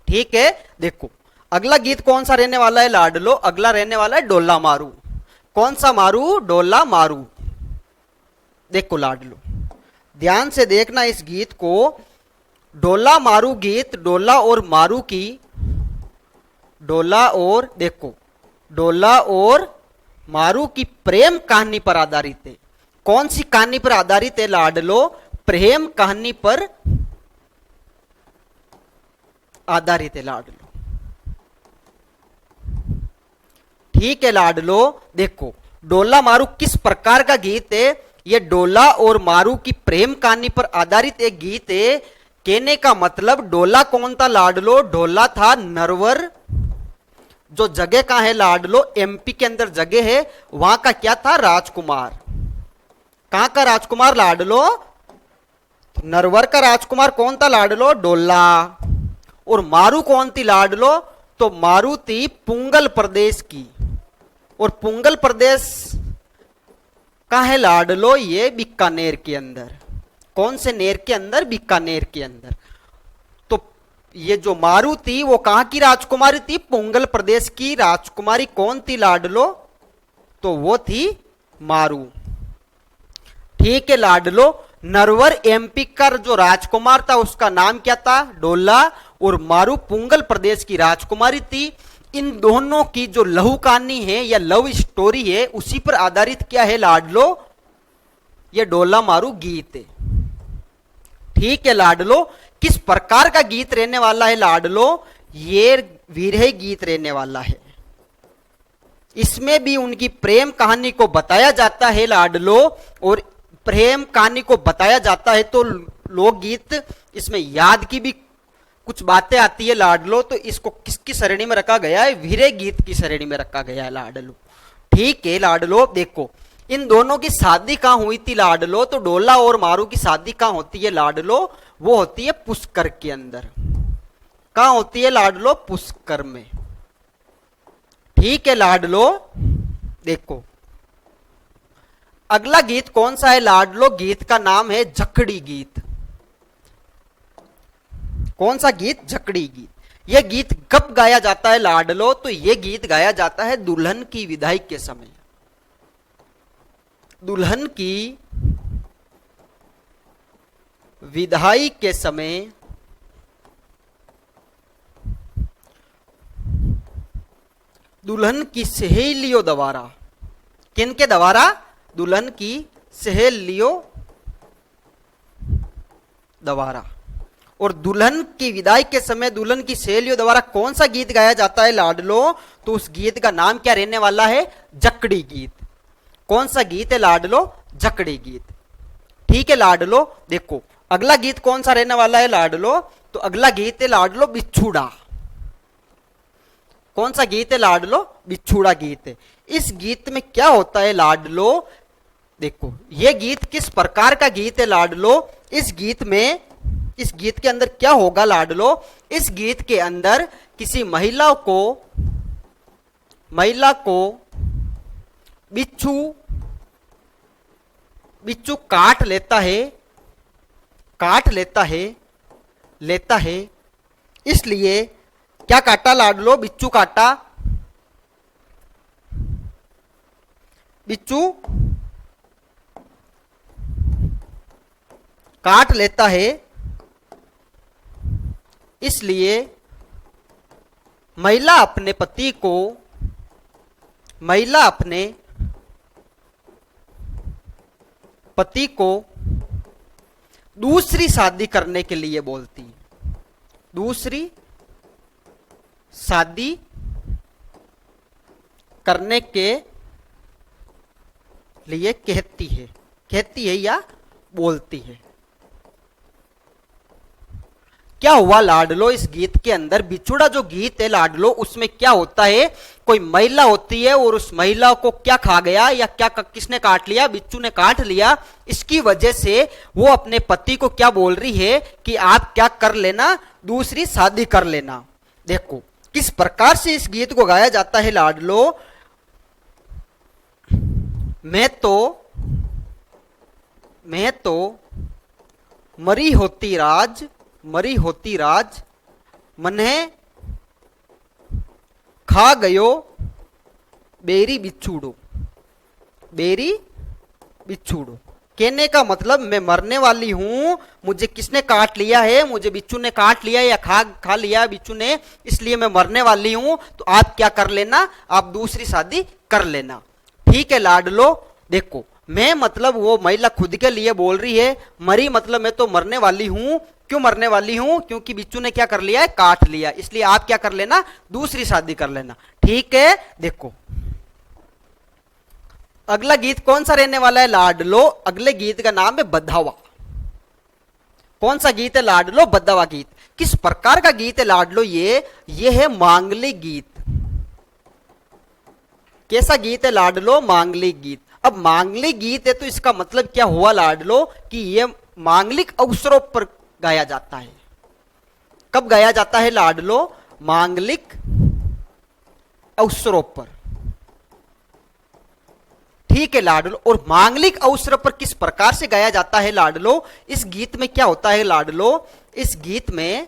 ठीक है, देखो अगला गीत कौन सा रहने वाला है लाडलो? अगला रहने वाला है डोला मारू। कौन सा मारू? डोला मारू। देखो लाडलो, ध्यान से देखना इस गीत को। डोला मारू गीत, डोला और मारू की, डोला और देखो डोला और मारू की प्रेम कहानी पर आधारित है। कौन सी कहानी पर आधारित है लाडलो? प्रेम कहानी पर आधारित है लाडलो। ठीक है लाडलो, देखो डोला मारू किस प्रकार का गीत है? यह डोला और मारू की प्रेम कहानी पर आधारित एक गीत है। कहने का मतलब डोला कौन था लाडलो? डोला था नरवर, जो जगह कहां है लाडलो? एमपी के अंदर जगह है। वहां का क्या था? राजकुमार। कहां का राजकुमार लाडलो? नरवर का राजकुमार कौन था लाडलो? डोला। और मारू कौन थी लाडलो? तो मारू थी पुंगल प्रदेश की। और पुंगल प्रदेश कहाँ है लाडलो? ये बीकानेर के अंदर। कौन से नेर के अंदर? बीकानेर के अंदर। तो ये जो मारू थी वो कहां की राजकुमारी थी? पोंगल प्रदेश की राजकुमारी कौन थी लाडलो? तो वो थी मारू। ठीक है लाडलो। नरवर एमपी का जो राजकुमार था उसका नाम क्या था? डोला। और मारू पुंगल प्रदेश की राजकुमारी थी। इन दोनों की जो लहू कहानी है या लव स्टोरी है उसी पर आधारित क्या है लाडलो? ये डोला मारू गीत है। ठीक है लाडलो। किस प्रकार का गीत रहने वाला है लाडलो? ये विरह गीत रहने वाला है। इसमें भी उनकी प्रेम कहानी को बताया जाता है लाडलो। और प्रेम कहानी को बताया जाता है तो लोकगीत इसमें याद की भी कुछ बातें आती है लाडलो। तो इसको किसकी श्रेणी में रखा गया है? विरह गीत की श्रेणी में रखा गया है लाडलो। ठीक है लाडलो। देखो इन दोनों की शादी कहां हुई थी लाडलो? तो डोला और मारू की शादी कहां होती है लाडलो? वो होती है पुष्कर के अंदर। कहां होती है लाडलो? पुष्कर में। ठीक है लाडलो। देखो अगला गीत कौन सा है लाडलो? गीत का नाम है जकड़ी गीत। कौन सा गीत? जकड़ी गीत। यह गीत कब गाया जाता है लाडलो? तो यह गीत गाया जाता है दुल्हन की विदाई के समय। दुल्हन की विदाई के समय दुल्हन की सहेलियों द्वारा। किनके द्वारा? दुल्हन की सहेलियों द्वारा। और दुल्हन की विदाई के समय दुल्हन की सहेलियों द्वारा कौन सा गीत गाया जाता है लाडलो? तो उस गीत का नाम क्या रहने वाला है? जकड़ी गीत। कौन सा गीत है लाडलो? जकड़ी गीत। ठीक है लाडलो। देखो अगला गीत कौन सा रहने वाला है लाडलो? तो अगला गीत है लाडलो बिछुड़ा। कौन सा गीत है लाडलो? बिछुड़ा गीत है। इस गीत में क्या होता है लाडलो? देखो यह गीत किस प्रकार का गीत है लाडलो? इस गीत के अंदर क्या होगा लाडलो? इस गीत के अंदर किसी महिला को बिच्छू काट लेता है। इसलिए क्या काटा लाडलो? बिच्छू काटा। बिच्छू काट लेता है। इसलिए महिला अपने पति को दूसरी शादी करने के लिए बोलती है। दूसरी शादी करने के लिए कहती है या बोलती है। क्या हुआ लाडलो? इस गीत के अंदर बिछुड़ा जो गीत है लाडलो उसमें क्या होता है? कोई महिला होती है और उस महिला को क्या खा गया या क्या किसने काट लिया? बिच्छू ने काट लिया। इसकी वजह से वो अपने पति को क्या बोल रही है कि आप क्या कर लेना? दूसरी शादी कर लेना। देखो किस प्रकार से इस गीत को गाया जाता है लाडलो? मैं तो मरी होती राज मन्हे खा गयो बेरी बिछूड़ो। कहने का मतलब मैं मरने वाली हूं, मुझे किसने काट लिया है? मुझे बिच्छू ने काट लिया या खा लिया बिच्छू ने, इसलिए मैं मरने वाली हूं। तो आप क्या कर लेना? आप दूसरी शादी कर लेना। ठीक है लाडलो। देखो मैं मतलब वो महिला खुद के लिए बोल रही है, मरी मतलब मैं तो मरने वाली हूं। क्यों मरने वाली हूं? क्योंकि बिच्छू ने क्या कर लिया है? काट लिया। इसलिए आप क्या कर लेना? दूसरी शादी कर लेना। ठीक है। देखो अगला गीत कौन सा रहने वाला है लाडलो? अगले गीत का नाम है बधावा। कौन सा गीत है लाडलो? बधावा गीत। किस प्रकार का गीत है लाडलो? ये है मांगलिक गीत। कैसा गीत है लाडलो? मांगलिक गीत। अब मांगलिक गीत है तो इसका मतलब क्या हुआ लाडलो? कि ये मांगलिक अवसरों पर गाया जाता है। कब गाया जाता है लाडलो? मांगलिक अवसरों पर। ठीक है लाडलो। और मांगलिक अवसर पर किस प्रकार से गाया जाता है लाडलो? इस गीत में क्या होता है लाडलो? इस गीत में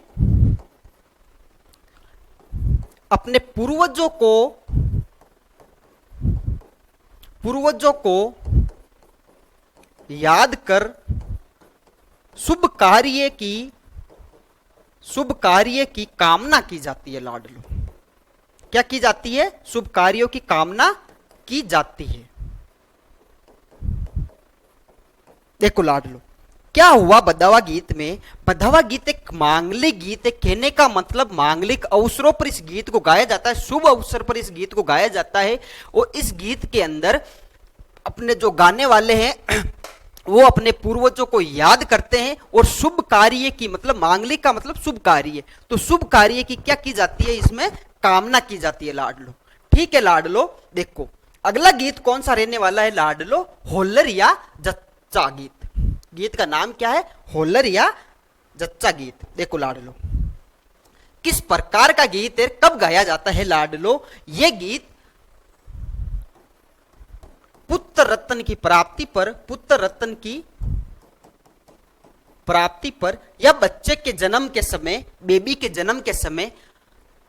अपने पूर्वजों को याद कर शुभ कार्य की कामना की जाती है लाडलो। क्या की जाती है? शुभ कार्यों की कामना की जाती है। देखो लाडलो, क्या हुआ बधावा गीत में? बधावा गीत एक मांगलिक गीत है। कहने का मतलब मांगलिक अवसरों पर इस गीत को गाया जाता है, शुभ अवसर पर इस गीत को गाया जाता है। और इस गीत के अंदर अपने जो गाने वाले हैं वो अपने पूर्वजों को याद करते हैं और शुभ कार्य की, मतलब मांगलिक का मतलब शुभ कार्य, तो शुभ कार्य की क्या की जाती है? इसमें कामना की जाती है लाडलो। ठीक है लाडलो। देखो अगला गीत कौन सा रहने वाला है लाडलो? होल्लर या जच्चा गीत। गीत का नाम क्या है? होल्लर या जच्चा गीत। देखो लाडलो, किस प्रकार का गीत है, कब गाया जाता है लाडलो? यह गीत पुत्र रत्न की प्राप्ति पर या बच्चे के जन्म के समय, बेबी के जन्म के समय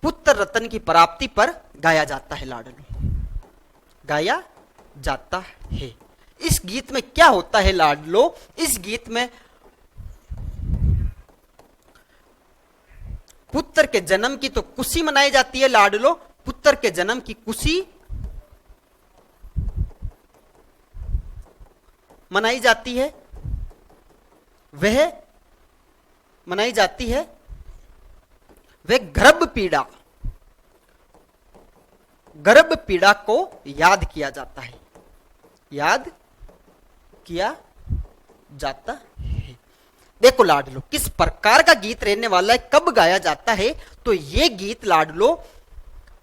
पुत्र रत्न की प्राप्ति पर गाया जाता है लाडलो, गाया जाता है। इस गीत में क्या होता है लाडलो? इस गीत में पुत्र के जन्म की तो खुशी मनाई जाती है लाडलो। पुत्र के जन्म की खुशी मनाई जाती है, वह मनाई जाती है, वह गर्भ पीड़ा को याद किया जाता है, याद किया जाता है। देखो लाडलो, किस प्रकार का गीत रहने वाला है, कब गाया जाता है? तो यह गीत लाडलो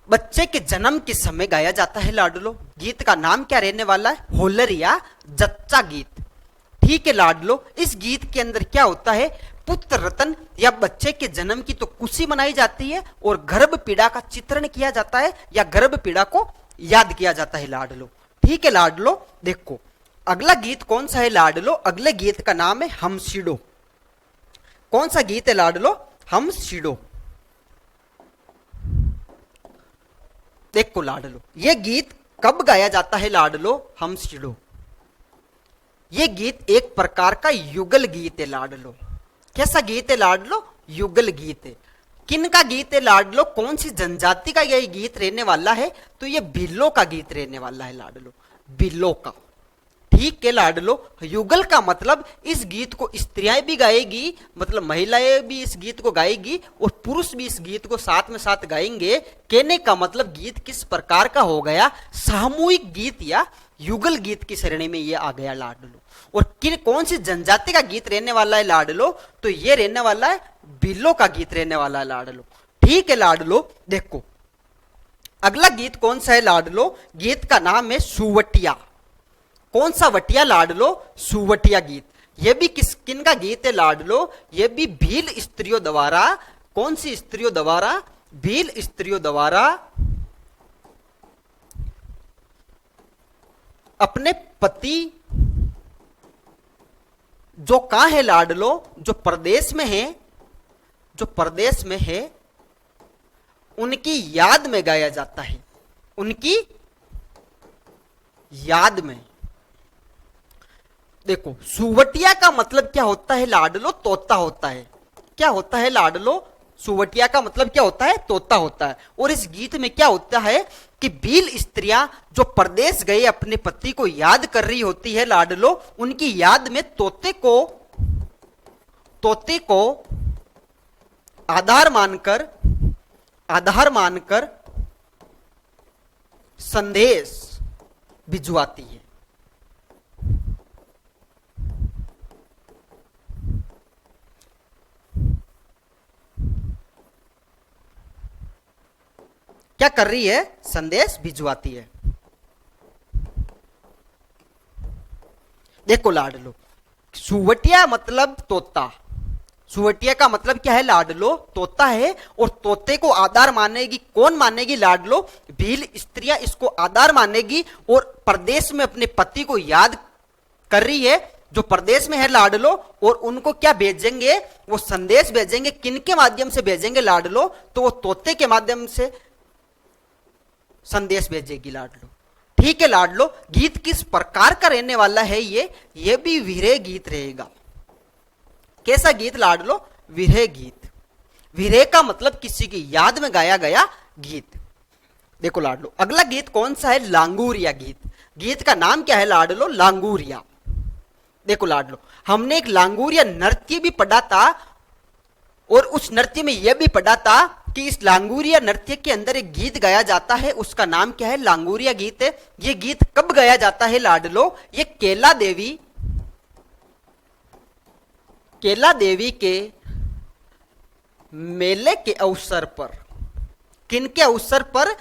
बच्चे के जन्म के समय गाया जाता है लाडलो। गीत का नाम क्या रहने वाला है? होल्लर या जच्चा गीत। ठीक है लाडलो। इस गीत के अंदर क्या होता है? पुत्र रत्न या बच्चे के जन्म की तो खुशी मनाई जाती है और गर्भ पीड़ा का चित्रण किया जाता है या गर्भ पीड़ा को याद किया जाता है लाडलो। ठीक है लाडलो। देखो अगला गीत कौन सा है लाडलो? अगले गीत का नाम है हमसिडो। कौन सा गीत है लाडलो? हमसिडो। देखो लाडलो, यह गीत कब गाया जाता है लाडलो? हमसिडो। यह गीत एक प्रकार का युगल गीत है लाडलो। कैसा गीत है लाडलो? युगल गीत है। किन का गीत है लाडलो? कौन सी जनजाति का यह गीत रहने वाला है? तो यह बिल्लो का गीत रहने वाला है लाडलो, बिल्लो का। ठीक है लाडलो। युगल का मतलब इस गीत को स्त्रियां भी गाएगी, मतलब महिलाएं भी इस गीत को गाएगी और पुरुष भी इस गीत को साथ में साथ गाएंगे। कहने का मतलब गीत किस प्रकार का हो गया? सामूहिक गीत या युगल गीत की श्रेणी में ये आ गया लाडलो। और कौन सी जनजाति का गीत रहने वाला है लाडलो? तो ये रहने वाला है बिल्लो का गीत रहने वाला है लाडलो। ठीक है लाडलो। देखो अगला गीत कौन सा है लाडलो? गीत का नाम है सुवटिया। कौन सा वटिया लाडलो? सुवटिया गीत। यह भी किन का गीत है लाडलो? यह भी भील स्त्रियों द्वारा, कौन सी स्त्रियों द्वारा? भील स्त्रियों द्वारा अपने पति जो कहां है लाडलो? जो प्रदेश में है, जो प्रदेश में है, उनकी याद में गाया जाता है, उनकी याद में। देखो सुवटिया का मतलब क्या होता है लाडलो? तोता होता है। क्या होता है लाडलो? सुवटिया का मतलब क्या होता है? तोता होता है। और इस गीत में क्या होता है कि भील स्त्रियां जो प्रदेश गए अपने पति को याद कर रही होती है लाडलो, उनकी याद में तोते को आधार मानकर संदेश भिजवाती है। क्या कर रही है? संदेश भिजवाती है। देखो लाडलो, सुवटिया मतलब तोता, सुवटिया का मतलब क्या है लाडलो, तोता है, और तोते को आधार मानेगी, कौन मानेगी लाडलो, भील स्त्रियां इसको आधार मानेगी, और प्रदेश में अपने पति को याद कर रही है जो प्रदेश में है लाडलो, और उनको क्या भेजेंगे, वो संदेश भेजेंगे, किनके माध्यम से भेजेंगे लाडलो, तो वो तोते के माध्यम से संदेश भेजेगी लाडलो। ठीक है लाडलो, गीत किस प्रकार का रहने वाला है, ये भी विरह गीत रहेगा। कैसा गीत लाडलो, विरह गीत। विरह का मतलब किसी की याद में गाया गया गीत। देखो लाडलो, अगला गीत कौन सा है, लांगूरिया गीत। गीत का नाम क्या है लाडलो, लांगूरिया। देखो लाडलो, हमने एक लांगूरिया नृत्य भी पढ़ा था, और उस नृत्य में यह भी पढ़ा था कि इस लांगूरिया नृत्य के अंदर एक गीत गाया जाता है, उसका नाम क्या है, लांगूरिया गीत है। यह गीत कब गाया जाता है लाडलो, ये केला देवी के मेले के अवसर पर। किन के अवसर पर,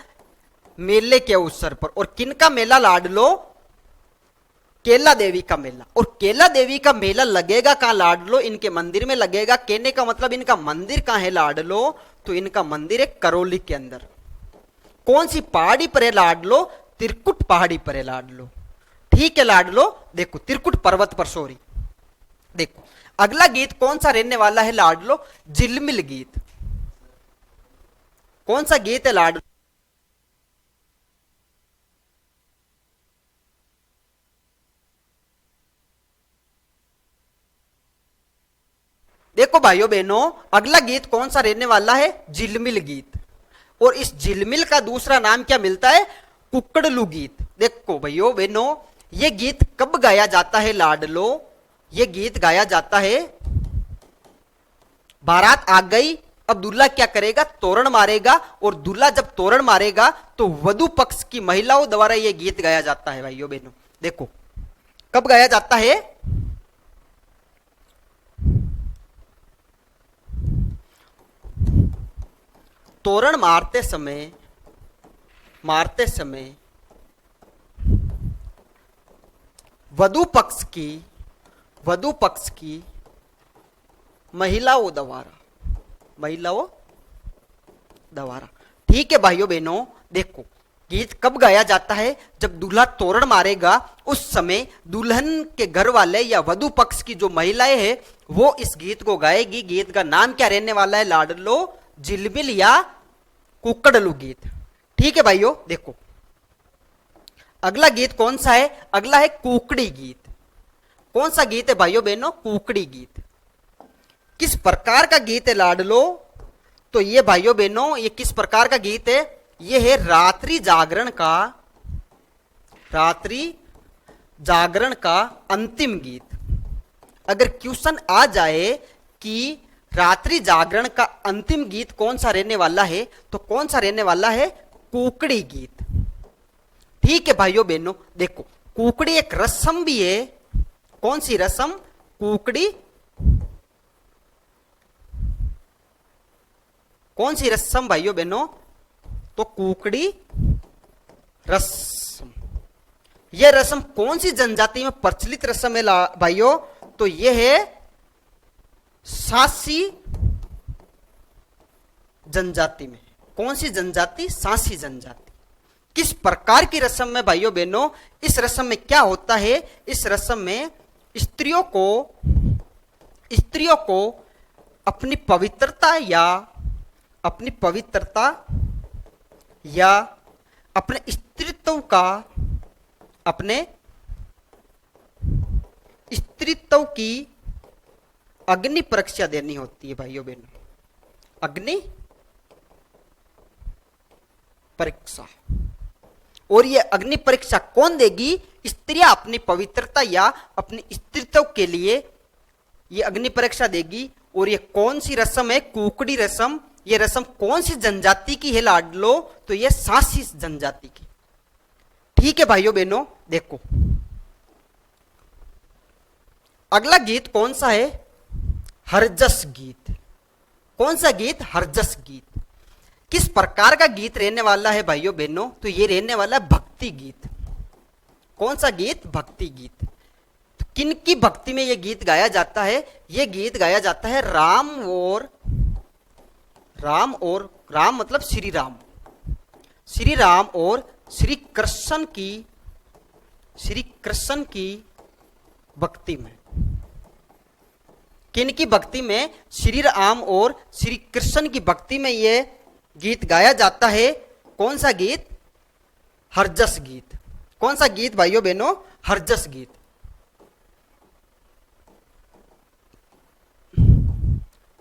मेले के अवसर पर। और किन का मेला लाडलो, केला देवी का मेला। और केला देवी का मेला लगेगा कहां लाडलो, इनके मंदिर में लगेगा। कहने का मतलब इनका मंदिर कहां है लाडलो, तो इनका मंदिर है करौली के अंदर। कौन सी पहाड़ी पर है लाडलो, त्रिकुट पहाड़ी पर है लाडलो। ठीक है लाडलो, देखो त्रिकुट पर्वत पर, सॉरी। देखो अगला गीत कौन सा रहने वाला है लाडलो, झिलमिल गीत। कौन सा गीत है लाडलो, देखो भाइयों बहनों, अगला गीत कौन सा रहने वाला है, झिलमिल गीत। और इस झिलमिल का दूसरा नाम क्या मिलता है, कुकड़लू गीत। देखो भाइयों बहनों, यह गीत कब गाया जाता है लाडलो, यह गीत गाया जाता है, बारात आ गई, अब दूल्हा क्या करेगा, तोरण मारेगा, और दूल्हा जब तोरण मारेगा तो वधु पक्ष की महिलाओं द्वारा यह गीत गाया जाता है। भाइयों बहनों देखो कब गाया जाता है, तोरण मारते समय वधु पक्ष की महिलाओं द्वारा। ठीक है भाइयों बहनों, देखो गीत कब गाया जाता है, जब दूल्हा तोरण मारेगा, उस समय दुल्हन के घर वाले या वधु पक्ष की जो महिलाएं हैं वो इस गीत को गाएगी। गीत का नाम क्या रहने वाला है लाडलो, झिलमिल या कुकड़लू गीत। ठीक है भाइयों, देखो अगला गीत कौन सा है, अगला है कुकड़ी गीत। कौन सा गीत है भाइयों बहनों, कुकड़ी गीत। किस प्रकार का गीत है लाडलो, तो ये भाइयों बहनों ये किस प्रकार का गीत है, ये है रात्रि जागरण का अंतिम गीत। अगर क्वेश्चन आ जाए कि रात्रि जागरण का अंतिम गीत कौन सा रहने वाला है, तो कौन सा रहने वाला है, कुकड़ी गीत। ठीक है भाइयों बहनों, देखो कुकड़ी एक रस्म भी है। कौन सी रस्म, कुकड़ी, कौन सी रस्म भाइयों बहनों, तो कुकड़ी रस्म। यह रस्म कौन सी जनजाति में प्रचलित रस्म है भाइयों, तो यह है सांसी जनजाति में। कौन सी जनजाति, सांसी जनजाति। किस प्रकार की रस्म में भाइयों बहनों, इस रस्म में क्या होता है, इस रस्म में स्त्रियों को अपनी पवित्रता या अपने स्त्रीत्व की अग्नि परीक्षा देनी होती है भाइयों बहनों। अग्नि परीक्षा, और ये अग्नि परीक्षा कौन देगी, स्त्रियां अपनी पवित्रता या अपनी स्त्रीत्व के लिए ये अग्नि परीक्षा देगी। और ये कौन सी रस्म है, कुकड़ी रस्म। ये रस्म कौन सी जनजाति की है लाडलो, तो ये सांसी जनजाति की। ठीक है भाइयों बहनों, देखो अगला गीत कौन सा है, हरजस गीत। कौन सा गीत, हरजस गीत। किस प्रकार का गीत रहने वाला है भाइयों बहनों, तो ये रहने वाला है भक्ति गीत। कौन सा गीत, भक्ति गीत। तो किनकी भक्ति में ये गीत गाया जाता है? ये गीत गाया जाता है राम मतलब श्री राम, श्री राम और श्री कृष्ण की भक्ति में। किनकी भक्ति में? श्री राम और श्री कृष्ण की भक्ति में ये गीत गाया जाता है। कौन सा गीत? हरजस गीत। कौन सा गीत भाइयों बहनों? हरजस गीत।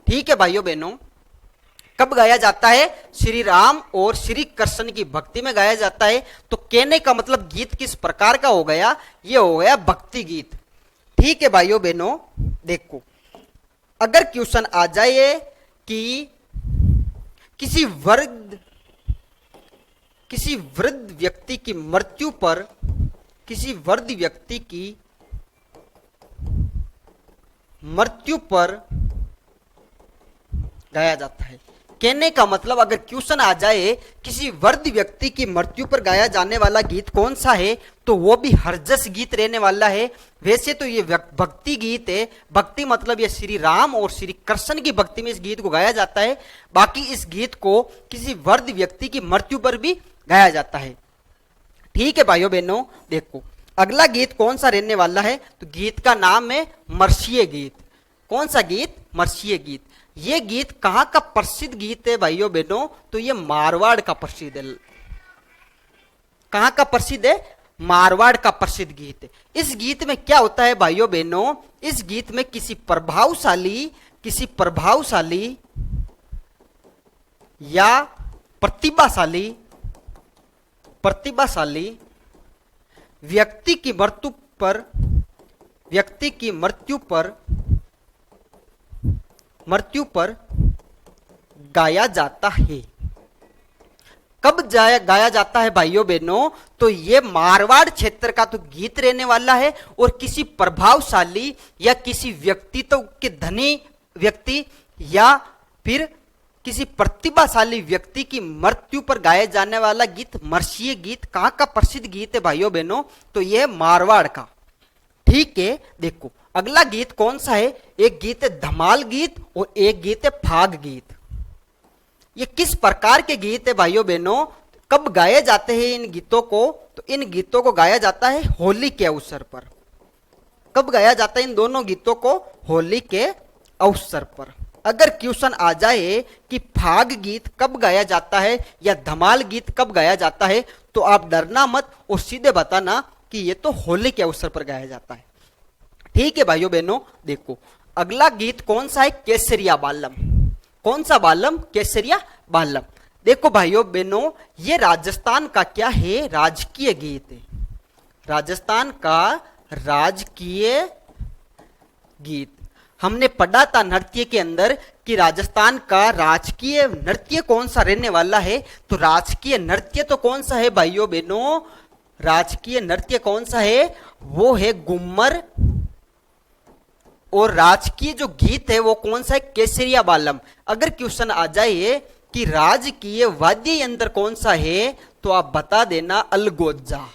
ठीक है भाइयों बहनों, कब गाया जाता है? श्री राम और श्री कृष्ण की भक्ति में गाया जाता है। तो कहने का मतलब गीत किस प्रकार का हो गया? ये हो गया भक्ति गीत। ठीक है भाइयों बहनों, देखो अगर क्वेश्चन आ जाए कि किसी वृद्ध व्यक्ति की मृत्यु पर, किसी वृद्ध व्यक्ति की मृत्यु पर गाया जाता है। कहने का मतलब अगर क्वेश्चन आ जाए किसी वृद्ध व्यक्ति की मृत्यु पर गाया जाने वाला गीत कौन सा है, तो वो भी हरजस गीत रहने वाला है। वैसे तो ये भक्ति गीत है, भक्ति मतलब ये श्री राम और श्री कृष्ण की भक्ति में इस गीत को गाया जाता है। बाकी इस गीत को किसी वृद्ध व्यक्ति की मृत्यु पर भी गाया जाता है। ठीक है भाइयों बहनों, देखो अगला गीत कौन सा रहने वाला है? तो गीत का नाम है मर्सीय गीत। कौन सा गीत? मर्सीय गीत। ये गीत कहाँ का प्रसिद्ध गीत है भाइयों बहनों? तो ये मारवाड़ का प्रसिद्ध है। कहाँ का प्रसिद्ध है? मारवाड़ का प्रसिद्ध गीत है। इस गीत में क्या होता है भाइयों बहनों? इस गीत में किसी प्रभावशाली या प्रतिभाशाली व्यक्ति की मृत्यु पर गाया जाता है। कब गाया जाता है भाइयों बहनों? तो ये मारवाड़ क्षेत्र का तो गीत रहने वाला है और किसी प्रभावशाली या किसी व्यक्तित्व के धनी व्यक्ति या फिर किसी प्रतिभाशाली व्यक्ति की मृत्यु पर गाया जाने वाला गीत मर्सीय गीत कहाँ का प्रसिद्ध गीत है भाइयों बहनों? तो यह मारवाड़ का। ठीक है, देखो अगला गीत कौन सा है? एक गीत है धमाल गीत और एक गीत है फाग गीत। ये किस प्रकार के गीत है भाइयों बहनों? कब गाए जाते हैं इन गीतों को? तो इन गीतों को गाया जाता है होली के अवसर पर। कब गाया जाता है इन दोनों गीतों को? होली के अवसर पर। अगर क्वेश्चन आ जाए कि फाग गीत कब गाया जाता है या धमाल गीत कब गाया जाता है, तो आप डरना मत और सीधे बताना कि ये तो होली के अवसर पर गाया जाता है। ठीक है भाइयों बहनों, देखो अगला गीत कौन सा है? केसरिया बालम। कौन सा बालम? केसरिया बालम। देखो भाइयों बहनों, ये राजस्थान का क्या है? राजकीय गीत है। राजस्थान का राजकीय गीत। हमने पढ़ा था नृत्य के अंदर कि राजस्थान का राजकीय नृत्य कौन सा रहने वाला है। तो राजकीय नृत्य तो कौन सा है भाइयों बहनों? राजकीय नृत्य कौन सा है? वो है घूमर। और राजकीय जो गीत है वो कौन सा है? केसरिया बालम। अगर क्वेश्चन आ जाए कि राजकीय वाद्य यंत्र कौन सा है, तो आप बता देना अलगोजा।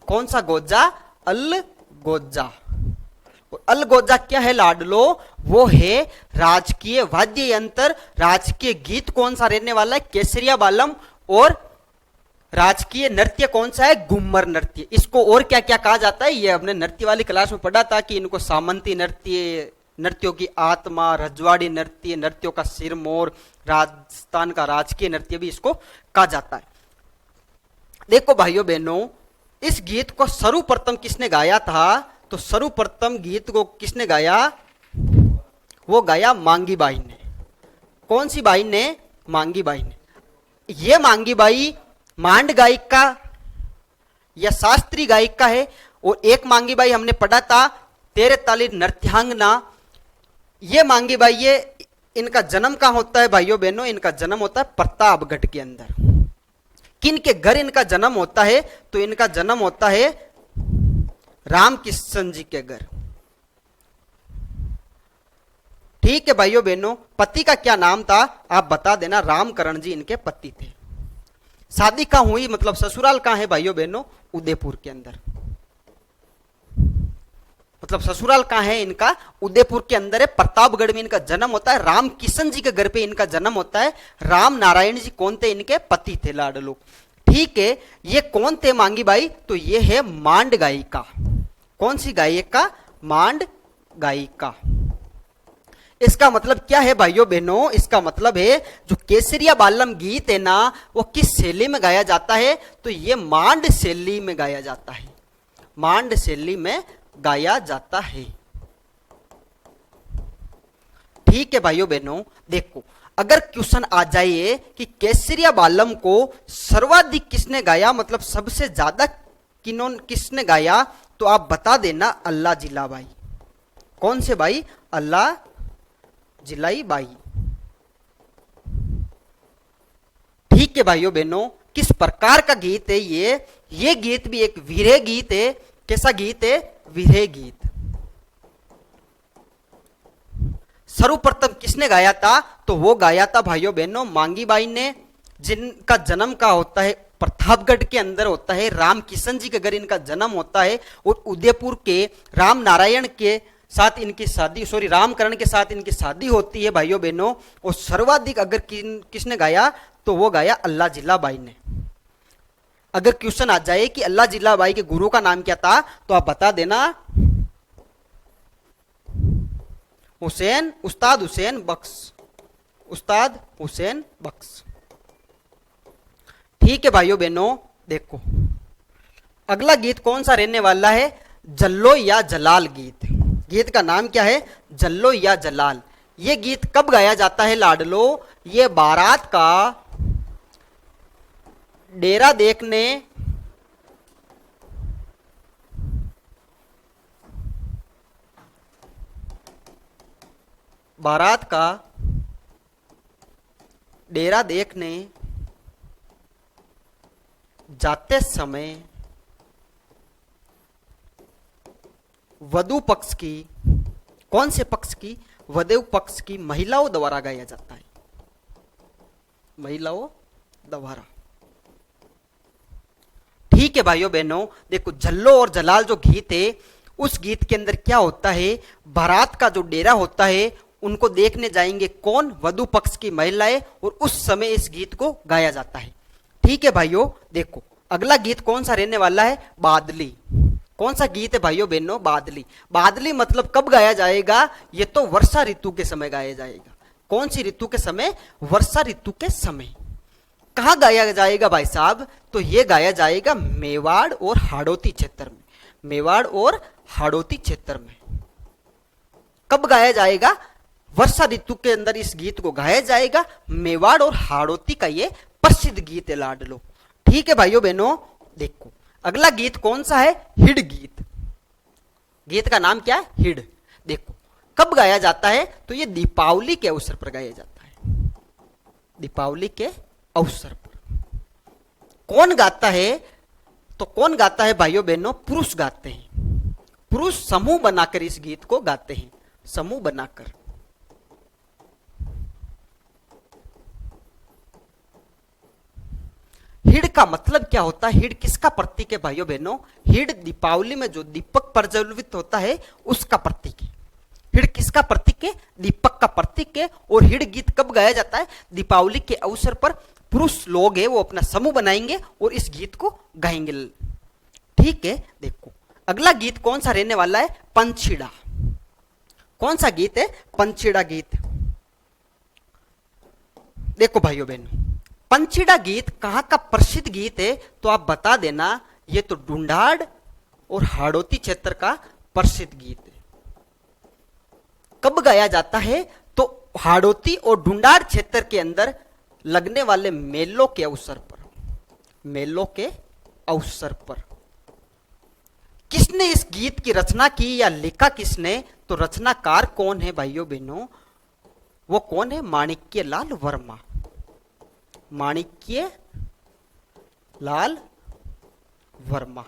कौन सा गोजा? अलगोजा। अलगोजा क्या है लाडलो? वो है राजकीय वाद्य यंत्र। राजकीय गीत कौन सा रहने वाला है? केसरिया बालम। और राजकीय नृत्य कौन सा है? घूमर नृत्य। इसको और क्या क्या कहा जाता है? ये हमने नृत्य वाली क्लास में पढ़ा था कि इनको सामंती नृत्य, नृत्यों की आत्मा, रजवाड़ी नृत्य, नृत्यों का सिरमौर, राजस्थान का राजकीय नृत्य भी इसको कहा जाता है। देखो भाइयों बहनों, इस गीत को सर्वप्रथम किसने गाया था? तो सर्वप्रथम गीत को किसने गाया? वो गाया मांगी बाई ने। कौन सी बाई ने? मांगी बाई ने। ये मांगी बाई मांड गायिका या शास्त्रीय गायिका है। और एक मांगी बाई हमने पढ़ा था तेरे ताली नृत्यांगना। ये मांगी बाई, ये इनका जन्म कहाँ होता है भाइयों बहनों? इनका जन्म होता है प्रतापगढ़ के अंदर। किन के घर इनका जन्म होता है? तो इनका जन्म होता है राम किशन जी के घर। ठीक है भाइयों बहनों, पति का क्या नाम था आप बता देना। रामकरण जी इनके पति थे। शादी कहाँ हुई, मतलब ससुराल कहाँ है भाइयों बहनों? उदयपुर के अंदर। मतलब ससुराल कहाँ है इनका, उदयपुर के अंदर है, प्रतापगढ़ में इनका जन्म होता है, राम किशन जी के घर पे इनका जन्म होता है। राम नारायण जी कौन थे, इनके पति थे लाडलो। ठीक है, ये कौन थे मांगी बाई, तो ये है मांड गायिका। कौन सी गायिका, मांड गायिका। इसका मतलब क्या है भाइयों बहनों, इसका मतलब है जो केसरिया बालम गीत है ना, वो किस शैली में गाया जाता है, तो ये मांड शैली में गाया जाता है, मांड शैली में गाया जाता है। ठीक है भाइयों बहनों, देखो अगर क्वेश्चन आ जाए कि केसरिया बालम को सर्वाधिक किसने गाया, मतलब सबसे ज्यादा किसने गाया, तो आप बता देना अल्लाह जिला बाई। कौन से भाई, अल्लाह जिलाई बाई। ठीक है भाइयों बहनों, किस प्रकार का गीत है ये गीत भी एक विरह गीत है। कैसा गीत है, विरह गीत। सर्वप्रथम किसने गाया था, तो वो गाया था भाइयों बहनों मांगी बाई ने, जिनका जन्म का होता है प्रतापगढ़ के अंदर होता है, राम किशन जी के घर इनका जन्म होता है, और उदयपुर के राम नारायण के साथ इनकी शादी, सॉरी रामकरण के साथ इनकी शादी होती है भाइयों बहनों। और सर्वाधिक अगर किसने गाया, तो वो गाया अल्लाह जिला बाई ने। अगर क्वेश्चन आ जाए कि अल्लाह जिला बाई के गुरु का नाम क्या था, तो आप बता देना हुसैन, उस्ताद हुसैन बख्श, उस्ताद हुसैन बख्श। ठीक है भाइयों बहनों, देखो अगला गीत कौन सा रहने वाला है, जल्लो या जलाल गीत। गीत का नाम क्या है, जल्लो या जलाल। ये गीत कब गाया जाता है लाडलो, ये बारात का डेरा देखने बारात का डेरा देखने जाते समय वधु पक्ष की, कौन से पक्ष की, वधु पक्ष की महिलाओं द्वारा गाया जाता है, महिलाओं द्वारा। ठीक है भाइयों बहनों, देखो जल्लो और जलाल जो गीत है, उस गीत के अंदर क्या होता है, बारात का जो डेरा होता है उनको देखने जाएंगे कौन, वधु पक्ष की महिलाएं, और उस समय इस गीत को गाया जाता है। ठीक है भाइयों, देखो अगला गीत कौन सा रहने वाला है, बादली। कौन सा गीत है भाइयों बहनों, बादली। बादली मतलब कब गाया जाएगा, ये तो वर्षा ऋतु के समय गाया जाएगा। कौन सी ऋतु के समय, वर्षा ऋतु के समय। कहां गाया जाएगा भाई साहब, तो ये गाया जाएगा मेवाड़ और हाड़ौती क्षेत्र में, मेवाड़ और हाड़ौती क्षेत्र में। कब गाया जाएगा, वर्षा ऋतु के अंदर इस गीत को गाया जाएगा। मेवाड़ और हाड़ौती का ये प्रसिद्ध गीत है लाडलो। ठीक है भाइयों बहनों, देखो अगला गीत कौन सा है, हिड गीत। गीत का नाम क्या है, हिड। देखो कब गाया जाता है, तो ये दीपावली के अवसर पर गाया जाता है, दीपावली के अवसर पर। कौन गाता है, तो कौन गाता है भाइयों बहनों, पुरुष गाते हैं। पुरुष समूह बनाकर इस गीत को गाते हैं, समूह बनाकर। हिड का मतलब क्या होता है, हिड किसका प्रतीक है भाइयों बहनों, हिड दीपावली में जो दीपक प्रज्वलित होता है उसका प्रतीक है। हिड किसका प्रतीक है, दीपक का प्रतीक है। और हिड गीत कब गाया जाता है, दीपावली के अवसर पर पुरुष लोग है वो अपना समूह बनाएंगे और इस गीत को गाएंगे। ठीक है, देखो अगला गीत कौन सा रहने वाला है, पंछीड़ा। कौन सा गीत है, पंछीड़ा गीत। देखो भाइयों बहनों, पंछीड़ा गीत कहां का प्रसिद्ध गीत है, तो आप बता देना, ये तो ढूंढाड़ और हाड़ौती क्षेत्र का प्रसिद्ध गीत है। कब गाया जाता है, तो हाड़ौती और ढूंढाड़ क्षेत्र के अंदर लगने वाले मेलों के अवसर पर, मेलों के अवसर पर। किसने इस गीत की रचना की या लिखा किसने, तो रचनाकार कौन है भाइयों बहनों, वो कौन है, माणिक्य लाल वर्मा। माणिक्य लाल वर्मा।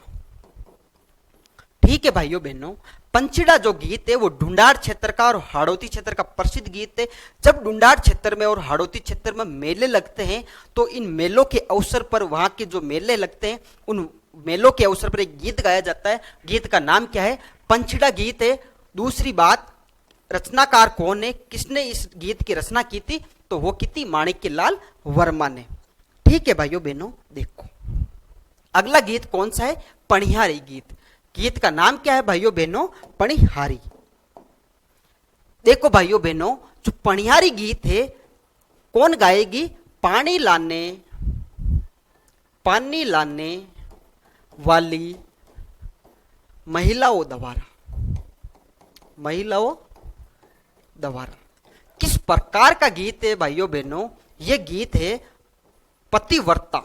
ठीक है भाइयों बहनों, पंछीड़ा जो गीत है वो ढूंढाड़ क्षेत्र का और हाड़ौती क्षेत्र का प्रसिद्ध गीत है। जब ढूंढाड़ क्षेत्र में और हाड़ौती क्षेत्र में मेले लगते हैं, तो इन मेलों के अवसर पर, वहां के जो मेले लगते हैं उन मेलों के अवसर पर एक गीत गाया जाता है। गीत का नाम क्या है, पंचड़ा गीत है। दूसरी बात, रचनाकार कौन है, किसने इस गीत की रचना की थी, तो वो की थी माणिक्यलाल वर्मा ने। ठीक है भाइयों बहनों, देखो अगला गीत कौन सा है, पणिहारी गीत। गीत का नाम क्या है भाइयों बहनों, पणिहारी। देखो भाइयों बहनों, जो पणिहारी गीत है कौन गाएगी, पानी लाने वाली महिलाओं द्वारा। किस प्रकार का गीत है भाइयों बहनों, यह गीत है पतिव्रता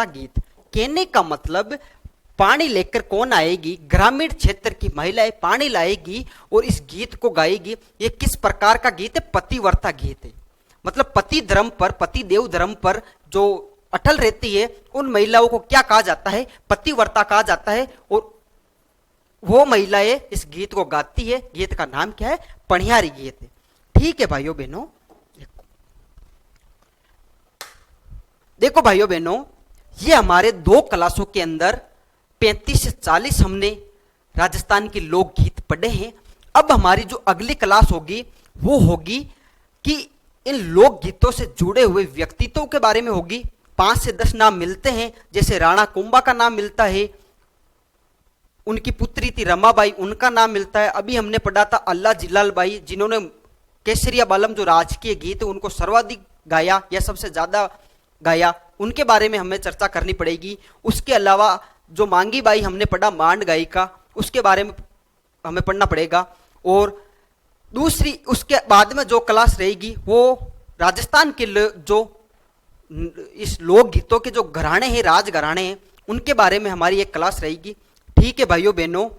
गीत। कहने का मतलब पानी लेकर कौन आएगी, ग्रामीण क्षेत्र की महिलाएं पानी लाएगी और इस गीत को गाएगी। ये किस प्रकार का गीत है, पतिव्रता गीत है। मतलब पति धर्म पर, पति देव धर्म पर जो अटल रहती है उन महिलाओं को क्या कहा जाता है, पतिव्रता कहा जाता है। और वो महिलाएं इस गीत को गाती है। गीत का नाम क्या है, पणिहारी गीत है। ठीक है भाइयों बहनों, देखो भाइयों बहनों, ये हमारे 2 क्लासों के अंदर 35 से 40 हमने राजस्थान के लोकगीत पढ़े हैं। अब हमारी जो अगली क्लास होगी वो होगी कि इन लोकगीतों से जुड़े हुए व्यक्तित्वों के बारे में होगी। 5 से 10 नाम मिलते हैं, जैसे राणा कुंभा का नाम मिलता है, उनकी पुत्री थी रमाबाई, उनका नाम मिलता है। अभी हमने पढ़ा था अल्लाह जिलाल बाई, जिन्होंने केसरिया बालम जो राजकीय गीत है उनको सर्वाधिक गाया या सबसे ज्यादा गाया, उनके बारे में हमें चर्चा करनी पड़ेगी। उसके अलावा जो मांगी बाई हमने पढ़ा, मांड गायिका, उसके बारे में हमें पढ़ना पड़ेगा। और दूसरी उसके बाद में जो क्लास रहेगी वो राजस्थान के जो इस लोकगीतों के जो घराने हैं, राज घराने हैं, उनके बारे में हमारी एक क्लास रहेगी। ठीक है भाइयों बहनों,